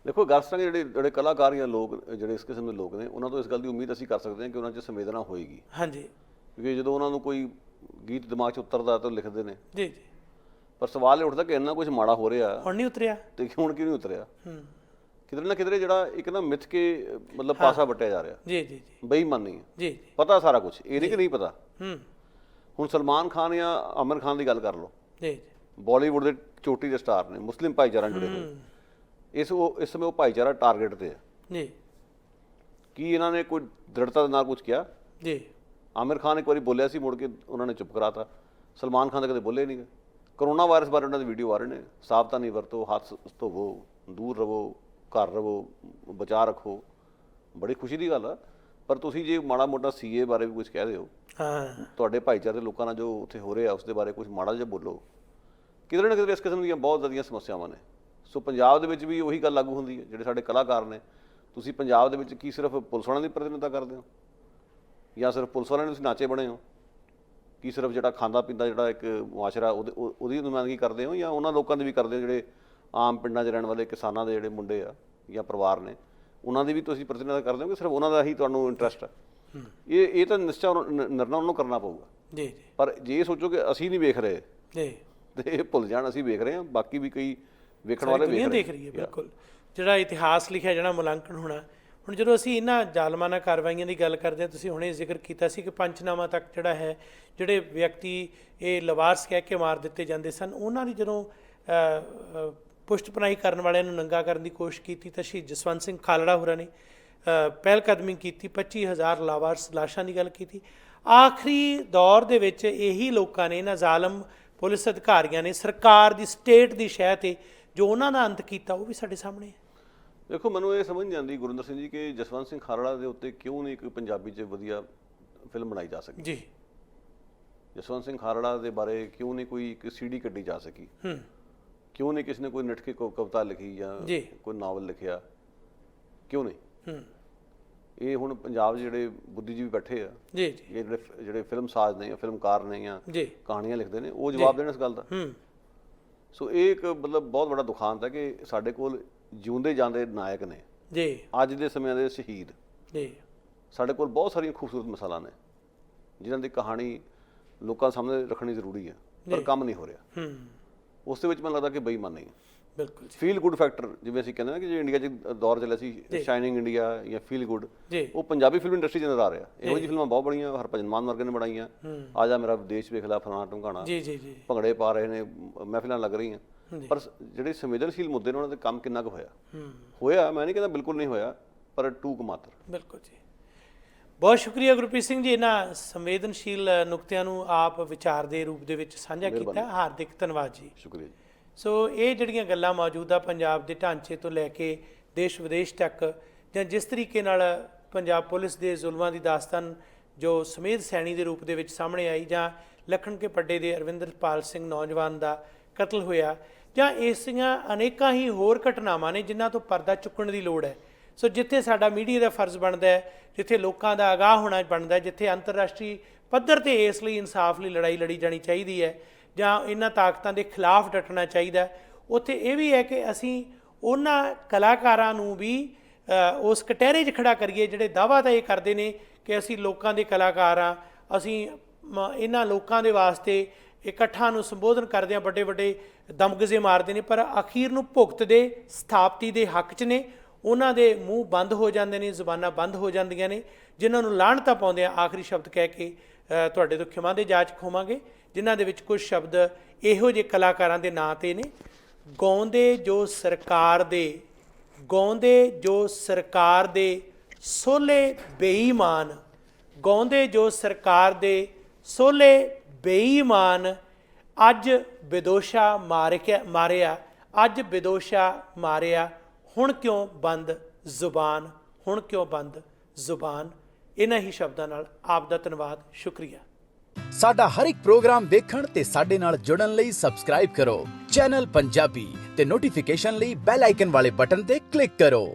ਦੇਖੋ ਗੱਲ ਸੁਣਾਂਗੇ, ਜਿਹੜੇ ਕਲਾਕਾਰ ਜਾਂ ਲੋਕ ਜਿਹੜੇ ਇਸ ਕਿਸਮ ਦੇ ਲੋਕ ਨੇ, ਉਹਨਾਂ ਤੋਂ ਇਸ ਗੱਲ ਦੀ ਉਮੀਦ ਅਸੀਂ ਕਰ ਸਕਦੇ ਹਾਂ ਕਿ ਉਹਨਾਂ 'ਚ ਸੰਵੇਦਨਾ ਹੋਏਗੀ। ਹਾਂਜੀ, ਕਿਉਂਕਿ ਜਦੋਂ ਉਹਨਾਂ ਨੂੰ ਕੋਈ ਗੀਤ ਦਿਮਾਗ 'ਚ ਉਤਰਦਾ ਤਾਂ ਲਿਖਦੇ ਨੇ। ਜੀ ਜੀ। ਪਰ ਸਵਾਲ ਇਹ ਉੱਠਦਾ ਕਿ ਇੰਨਾ ਕੁਝ ਮਾੜਾ ਹੋ ਰਿਹਾ ਹੁਣ ਨਹੀਂ ਉਤਰਿਆ ਤੇ ਹੁਣ ਕਿਉਂ ਨਹੀਂ ਉਤਰਿਆ? ਕਿਧਰੇ ਨਾ ਕਿਧਰੇ ਜਿਹੜਾ ਇੱਕ ਨਾ ਮਿੱਥ ਕੇ ਮਤਲਬ ਪਾਸਾ ਵੱਟਿਆ ਜਾ ਰਿਹਾ। ਜੀ ਜੀ ਜੀ। ਬੇਈਮਾਨੀ ਹੈ। ਜੀ ਜੀ। ਪਤਾ ਸਾਰਾ ਕੁਝ, ਇਹ ਨਹੀਂ ਕਿ ਨਹੀਂ ਪਤਾ। ਹੂੰ। ਹੁਣ ਸਲਮਾਨ ਖਾਨ ਜਾਂ ਆਮਿਰ ਖਾਨ ਦੀ ਗੱਲ ਕਰ ਲਓ, ਜੀ ਜੀ। ਬਾਲੀਵੁੱਡ ਦੇ ਚੋਟੀ ਦੇ ਸਟਾਰ ਨੇ, ਮੁਸਲਿਮ ਭਾਈਚਾਰਾ ਜੁੜੇ ਹੋਏ। ਇਸ ਸਮੇਂ ਉਹ ਭਾਈਚਾਰਾ ਟਾਰਗੇਟ ਤੇ ਹੈ। ਜੀ। ਕੀ ਇਹਨਾਂ ਨੇ ਕੋਈ ਦ੍ਰਿੜਤਾ ਦੇ ਨਾਲ ਕੁਝ ਕਿਹਾ? ਜੀ। ਆਮਿਰ ਖਾਨ ਇੱਕ ਵਾਰੀ ਬੋਲਿਆ ਸੀ, ਮੁੜ ਕੇ ਉਹਨਾਂ ਨੇ ਚੁੱਪ ਕਰਾਤਾ। ਸਲਮਾਨ ਖਾਨ ਤਾਂ ਕਦੇ ਬੋਲੇ ਨਹੀਂ ਗਏ। ਕਰੋਨਾ ਵਾਇਰਸ ਬਾਰੇ ਉਹਨਾਂ ਦੀ ਵੀਡੀਓ ਆ ਰਹੇ ਨੇ, ਸਾਵਧਾਨੀ ਵਰਤੋ, ਹੱਥ ਧੋਵੋ, ਦੂਰ ਰਵੋ, ਘਰ ਰਵੋ, ਬਚਾਅ ਰੱਖੋ। ਬੜੀ ਖੁਸ਼ੀ ਦੀ ਗੱਲ ਆ। ਪਰ ਤੁਸੀਂ ਜੇ ਮਾੜਾ ਮੋਟਾ ਸੀਏ ਬਾਰੇ ਵੀ ਕੁਝ ਕਹਿ ਰਹੇ ਹੋ, ਤੁਹਾਡੇ ਭਾਈਚਾਰੇ ਦੇ ਲੋਕਾਂ ਨਾਲ ਜੋ ਉੱਥੇ ਹੋ ਰਿਹਾ ਉਸ ਦੇ ਬਾਰੇ ਕੁਝ ਮਾੜਾ ਜਿਹਾ ਬੋਲੋ। ਕਿਧਰੇ ਨਾ ਕਿਧਰੇ ਇਸ ਕਿਸਮ ਦੀਆਂ ਬਹੁਤ ਜ਼ਿਆਦੀਆਂ ਸਮੱਸਿਆਵਾਂ ਨੇ। ਸੋ ਪੰਜਾਬ ਦੇ ਵਿੱਚ ਵੀ ਉਹੀ ਗੱਲ ਲਾਗੂ ਹੁੰਦੀ ਹੈ। ਜਿਹੜੇ ਸਾਡੇ ਕਲਾਕਾਰ ਨੇ, ਤੁਸੀਂ ਪੰਜਾਬ ਦੇ ਵਿੱਚ ਕੀ ਸਿਰਫ ਪੁਲਿਸ ਵਾਲਿਆਂ ਦੀ ਪ੍ਰਤੀਨਿਧਤਾ ਕਰਦੇ ਹੋ, ਜਾਂ ਸਿਰਫ ਪੁਲਿਸ ਵਾਲਿਆਂ ਨੂੰ ਤੁਸੀਂ ਨਾਚੇ ਬਣੇ ਹੋ? ਕੀ ਸਿਰਫ ਜਿਹੜਾ ਖਾਂਦਾ ਪੀਂਦਾ ਜਿਹੜਾ ਇੱਕ ਮੁਆਸ਼ਰਾ ਉਹਦੀ ਨੁਮਾਇੰਦਗੀ ਕਰਦੇ ਹੋ, ਜਾਂ ਉਹਨਾਂ ਲੋਕਾਂ ਦੀ ਵੀ ਕਰਦੇ ਹੋ ਜਿਹੜੇ ਆਮ ਪਿੰਡਾਂ 'ਚ ਰਹਿਣ ਵਾਲੇ ਕਿਸਾਨਾਂ ਦੇ ਜਿਹੜੇ ਮੁੰਡੇ ਆ ਜਾਂ ਪਰਿਵਾਰ ਨੇ, ਉਹਨਾਂ ਦੀ ਵੀ ਤੁਸੀਂ ਪ੍ਰਤੀਨਿਧਤਾ ਕਰਦੇ ਹੋ ਕਿ ਸਿਰਫ ਉਹਨਾਂ ਦਾ ਹੀ ਤੁਹਾਨੂੰ ਇੰਟਰਸਟ ਹੈ? ਇਹ ਤਾਂ ਨਿਸ਼ਚਾ ਨਿਰਣਾ ਉਹਨਾਂ ਨੂੰ ਕਰਨਾ ਪਊਗਾ। ਜੀ ਜੀ। ਪਰ ਜੇ ਇਹ ਸੋਚੋ ਕਿ ਅਸੀਂ ਨਹੀਂ ਵੇਖ ਰਹੇ ਜੀ, ਤੇ ਇਹ ਭੁੱਲ ਜਾਣ ਅਸੀਂ ਵੇਖ ਰਹੇ ਹਾਂ, ਬਾਕੀ ਵੀ ਕਈ ਵੇਖਣ ਵਾਲੇ ਦੇਖ ਰਹੀ ਹੈ। ਬਿਲਕੁਲ, ਜਿਹੜਾ ਇਤਿਹਾਸ ਲਿਖਿਆ ਜਿਹੜਾ ਮੁਲਾਂਕਣ ਹੋਣਾ। ਹੁਣ ਜਦੋਂ ਅਸੀਂ ਇਹਨਾਂ ਜ਼ਾਲਮਾਨਾ ਕਾਰਵਾਈਆਂ ਦੀ ਗੱਲ ਕਰਦੇ ਹਾਂ, ਤੁਸੀਂ ਹੁਣੇ ਜ਼ਿਕਰ ਕੀਤਾ ਸੀ ਕਿ ਪੰਚਨਾਮਾ ਤੱਕ ਜਿਹੜਾ ਹੈ, ਜਿਹੜੇ ਵਿਅਕਤੀ ਇਹ ਲਵਾਰਸ ਕਹਿ ਕੇ ਮਾਰ ਦਿੱਤੇ ਜਾਂਦੇ ਸਨ, ਉਹਨਾਂ ਦੀ ਜਦੋਂ ਪੁਸ਼ਟ ਪਨਾਹੀ ਕਰਨ ਵਾਲਿਆਂ ਨੂੰ ਨੰਗਾ ਕਰਨ ਦੀ ਕੋਸ਼ਿਸ਼ ਕੀਤੀ ਤਾਂ ਸ਼ਹੀਦ ਜਸਵੰਤ ਸਿੰਘ ਖਾਲੜਾ ਹੋਰਾਂ ਨੇ ਪਹਿਲ ਕਦਮੀ ਕੀਤੀ। 25,000 ਲਾਵਾਰਸ ਲਾਸ਼ਾਂ ਦੀ ਗੱਲ ਕੀਤੀ। ਆਖਰੀ ਦੌਰ ਦੇ ਵਿੱਚ ਇਹੀ ਲੋਕਾਂ ਨੇ, ਇਹਨਾਂ ਜ਼ਾਲਮ ਪੁਲਿਸ ਅਧਿਕਾਰੀਆਂ ਨੇ, ਸਰਕਾਰ ਦੀ, ਸਟੇਟ ਦੀ ਸ਼ਹਿ 'ਤੇ ਜੋ ਉਹਨਾਂ ਦਾ ਅੰਤ ਕੀਤਾ, ਉਹ ਵੀ ਸਾਡੇ ਸਾਹਮਣੇ ਹੈ। ਦੇਖੋ, ਮੈਨੂੰ ਇਹ ਸਮਝ ਨਹੀਂ ਆਉਂਦੀ ਗੁਰਿੰਦਰ ਸਿੰਘ ਜੀ ਕਿ ਜਸਵੰਤ ਸਿੰਘ ਖਾਲੜਾ ਦੇ ਉੱਤੇ ਕਿਉਂ ਨਹੀਂ ਇੱਕ ਪੰਜਾਬੀ 'ਚ ਵਧੀਆ ਫਿਲਮ ਬਣਾਈ ਜਾ ਸਕੀ? ਜੀ। ਜਸਵੰਤ ਸਿੰਘ ਖਾਲੜਾ ਦੇ ਬਾਰੇ ਕਿਉਂ ਨਹੀਂ ਕੋਈ ਇੱਕ CD ਕੱਢੀ ਜਾ ਸਕੀ? ਕਿਉਂ ਨਹੀਂ ਕਿਸੇ ਨੇ ਕੋਈ ਨਿਟਕੇ ਕਵਿਤਾ ਲਿਖੀ ਜਾਂ ਕੋਈ ਨਾਵਲ ਲਿਖਿਆ? ਕਿਉਂ ਨਹੀਂ? ਇਹ ਹੁਣ ਪੰਜਾਬ 'ਚ ਜਿਹੜੇ ਬੁੱਧੀਜੀਵੀ ਬੈਠੇ ਆ, ਜਿਹੜੇ ਫਿਲਮ ਸਾਜ਼ ਨੇ ਜਾਂ ਫਿਲਮਕਾਰ ਨੇ ਜਾਂ ਕਹਾਣੀਆਂ ਲਿਖਦੇ ਨੇ, ਉਹ ਜਵਾਬ ਦੇਣ ਇਸ ਗੱਲ ਦਾ। ਸੋ ਇਹ ਇੱਕ ਮਤਲਬ ਬਹੁਤ ਵੱਡਾ ਦੁਖਾਂਤ ਹੈ ਕਿ ਸਾਡੇ ਕੋਲ ਜਿਉਂਦੇ ਜਾਂਦੇ ਨਾਇਕ ਨੇ, ਅੱਜ ਦੇ ਸਮਿਆਂ ਦੇ ਸ਼ਹੀਦ। ਸਾਡੇ ਕੋਲ ਬਹੁਤ ਸਾਰੀਆਂ ਖੂਬਸੂਰਤ ਮਿਸਾਲਾਂ ਨੇ ਜਿਨ੍ਹਾਂ ਦੀ ਕਹਾਣੀ ਲੋਕਾਂ ਸਾਹਮਣੇ ਰੱਖਣੀ ਜ਼ਰੂਰੀ ਹੈ, ਪਰ ਕੰਮ ਨਹੀਂ ਹੋ ਰਿਹਾ। ਉਸ ਦੇ ਵਿੱਚ ਮੈਨੂੰ ਲੱਗਦਾ ਕਿ ਬੇਈਮਾਨੀ ਹੈ। ਬਿਲਕੁਲ। ਫੀਲ ਗੁੱਡ ਫੈਕਟਰ ਜਿਵੇਂ ਅਸੀਂ ਕਹਿੰਦੇ ਨਾ, ਕਿ ਜੇ ਇੰਡੀਆ 'ਚ ਦੌਰ ਚੱਲਿਆ ਸੀ ਸ਼ਾਈਨਿੰਗ ਇੰਡੀਆ ਜਾਂ ਫੀਲ ਗੁੱਡ, ਉਹ ਪੰਜਾਬੀ ਫਿਲਮ ਇੰਡਸਟਰੀ 'ਚ ਨਜ਼ਰ ਆ ਰਿਹਾ। ਇਹੋ ਜਿਹੀ ਫਿਲਮਾਂ ਬਹੁਤ ਬਣੀਆਂ, ਹਰਭਜਨ ਮਾਨ ਵਰਗੇ ਨੇ ਬਣਾਈਆਂ, ਆ ਜਾ ਮੇਰਾ ਦੇਸ਼ ਵੇਖ ਲਾ, ਫਲਾਣਾ ਢਮਕਾਣਾ, ਭੰਗੜੇ ਪਾ ਰਹੇ ਨੇ, ਮਹਿਫਿਲਾਂ ਲੱਗ ਰਹੀਆਂ। ਪਰ ਜਿਹੜੇ ਸੰਵੇਦਨਸ਼ੀਲ ਮੁੱਦੇ ਨੇ ਉਹਨਾਂ 'ਤੇ ਕੰਮ ਕਿੰਨਾ ਕੁ ਹੋਇਆ? ਮੈਂ ਨਹੀਂ ਕਹਿੰਦਾ ਬਿਲਕੁਲ ਨਹੀਂ ਹੋਇਆ, ਪਰ ਟੂਕ ਮਾਤਰ। ਬਿਲਕੁਲ ਜੀ। ਬਹੁਤ ਸ਼ੁਕਰੀਆ ਗੁਰਪ੍ਰੀਤ ਸਿੰਘ ਜੀ, ਇਹਨਾਂ ਸੰਵੇਦਨਸ਼ੀਲ ਨੁਕਤਿਆਂ ਨੂੰ ਆਪ ਵਿਚਾਰ ਦੇ ਰੂਪ ਦੇ ਵਿੱਚ ਸਾਂਝਾ ਕੀਤਾ। ਹਾਰਦਿਕ ਧੰਨਵਾਦ ਜੀ। ਸ਼ੁਕਰੀਆ ਜੀ। ਸੋ ਇਹ ਜਿਹੜੀਆਂ ਗੱਲਾਂ ਮੌਜੂਦਾ ਪੰਜਾਬ ਦੇ ਢਾਂਚੇ ਤੋਂ ਲੈ ਕੇ ਦੇਸ਼ ਵਿਦੇਸ਼ ਤੱਕ, ਜਾਂ ਜਿਸ ਤਰੀਕੇ ਨਾਲ ਪੰਜਾਬ ਪੁਲਿਸ ਦੇ ਜ਼ੁਲਮਾਂ ਦੀ ਦਾਸਤਾਨ ਜੋ ਸਮੇਧ ਸੈਣੀ ਦੇ ਰੂਪ ਦੇ ਵਿੱਚ ਸਾਹਮਣੇ ਆਈ, ਜਾਂ ਲਖਣ ਕੇ ਪੱਡੇ ਦੇ ਅਰਵਿੰਦਰਪਾਲ ਸਿੰਘ ਨੌਜਵਾਨ ਦਾ ਕਤਲ ਹੋਇਆ, ਜਾਂ ਇਸ ਦੀਆਂ ਅਨੇਕਾਂ ਹੀ ਹੋਰ ਘਟਨਾਵਾਂ ਨੇ ਜਿਨ੍ਹਾਂ ਤੋਂ ਪਰਦਾ ਚੁੱਕਣ ਦੀ ਲੋੜ ਹੈ। ਸੋ ਜਿੱਥੇ ਸਾਡਾ ਮੀਡੀਆ ਦਾ ਫਰਜ਼ ਬਣਦਾ ਹੈ, ਜਿੱਥੇ ਲੋਕਾਂ ਦਾ ਅਗਾਹ ਹੋਣਾ ਬਣਦਾ ਹੈ, ਜਿੱਥੇ ਅੰਤਰਰਾਸ਼ਟਰੀ ਪੱਧਰ 'ਤੇ ਇਸ ਲਈ ਇਨਸਾਫ ਲਈ ਲੜਾਈ ਲੜੀ ਜਾਣੀ ਚਾਹੀਦੀ ਹੈ, ਜਾਂ ਇਹਨਾਂ ਤਾਕਤਾਂ ਦੇ ਖਿਲਾਫ ਡਟਣਾ ਚਾਹੀਦਾ, ਉੱਥੇ ਇਹ ਵੀ ਹੈ ਕਿ ਅਸੀਂ ਉਹਨਾਂ ਕਲਾਕਾਰਾਂ ਨੂੰ ਵੀ ਉਸ ਕਟਹਿਰੇ 'ਚ ਖੜਾ ਕਰੀਏ ਜਿਹੜੇ ਦਾਅਵਾ ਤਾਂ ਇਹ ਕਰਦੇ ਨੇ ਕਿ ਅਸੀਂ ਲੋਕਾਂ ਦੇ ਕਲਾਕਾਰ ਹਾਂ, ਅਸੀਂ ਇਹਨਾਂ ਲੋਕਾਂ ਦੇ ਵਾਸਤੇ ਇਕੱਠਾਂ ਨੂੰ ਸੰਬੋਧਨ ਕਰਦੇ ਹਾਂ, ਵੱਡੇ ਵੱਡੇ ਦਮਗਜ਼ੇ ਮਾਰਦੇ ਨੇ, ਪਰ ਅਖੀਰ ਨੂੰ ਭੁਗਤ ਦੇ ਸਥਾਪਤੀ ਦੇ ਹੱਕ 'ਚ ਨੇ। ਉਹਨਾਂ ਦੇ ਮੂੰਹ ਬੰਦ ਹੋ ਜਾਂਦੇ ਨੇ, ਜ਼ੁਬਾਨਾਂ ਬੰਦ ਹੋ ਜਾਂਦੀਆਂ ਨੇ, ਜਿਨ੍ਹਾਂ ਨੂੰ ਲਾਹਣਤਾਂ ਪਾਉਂਦੇ ਆ ਆਖਰੀ ਸ਼ਬਦ ਕਹਿ ਕੇ ਤੁਹਾਡੇ ਤੋਂ ਖਿਮਾ ਦੇ ਜਾਚ ਹੋਵਾਂਗੇ, ਜਿਨ੍ਹਾਂ ਦੇ ਵਿੱਚ ਕੁਝ ਸ਼ਬਦ ਇਹੋ ਜਿਹੇ ਕਲਾਕਾਰਾਂ ਦੇ ਨਾਂ 'ਤੇ ਨੇ। ਗਾਉਂਦੇ ਜੋ ਸਰਕਾਰ ਦੇ ਸੋਲੇ ਬੇਈਮਾਨ, ਗਾਉਂਦੇ ਜੋ ਸਰਕਾਰ ਦੇ ਸੋਲੇ ਬੇਈਮਾਨ, ਅੱਜ ਵਿਦੋਸ਼ਾ ਮਾਰਿਆ, ਅੱਜ ਵਿਦੋਸ਼ਾ ਮਾਰਿਆ, ਹੁਣ ਕਿਉਂ ਬੰਦ ਜ਼ੁਬਾਨ, ਹੁਣ ਕਿਉਂ ਬੰਦ ਜ਼ੁਬਾਨ। ਇਹਨਾਂ ਹੀ ਸ਼ਬਦਾਂ ਨਾਲ ਆਪ ਦਾ ਧੰਨਵਾਦ, ਸ਼ੁਕਰੀਆ। ਸਾਡਾ ਹਰ ਇੱਕ ਪ੍ਰੋਗਰਾਮ ਦੇਖਣ ਤੇ ਸਾਡੇ ਨਾਲ ਜੁੜਨ ਲਈ ਸਬਸਕ੍ਰਾਈਬ ਕਰੋ ਚੈਨਲ ਪੰਜਾਬੀ ਤੇ ਨੋਟੀਫਿਕੇਸ਼ਨ ਲਈ ਬੈਲ ਆਈਕਨ ਵਾਲੇ ਬਟਨ ਤੇ ਕਲਿੱਕ ਕਰੋ।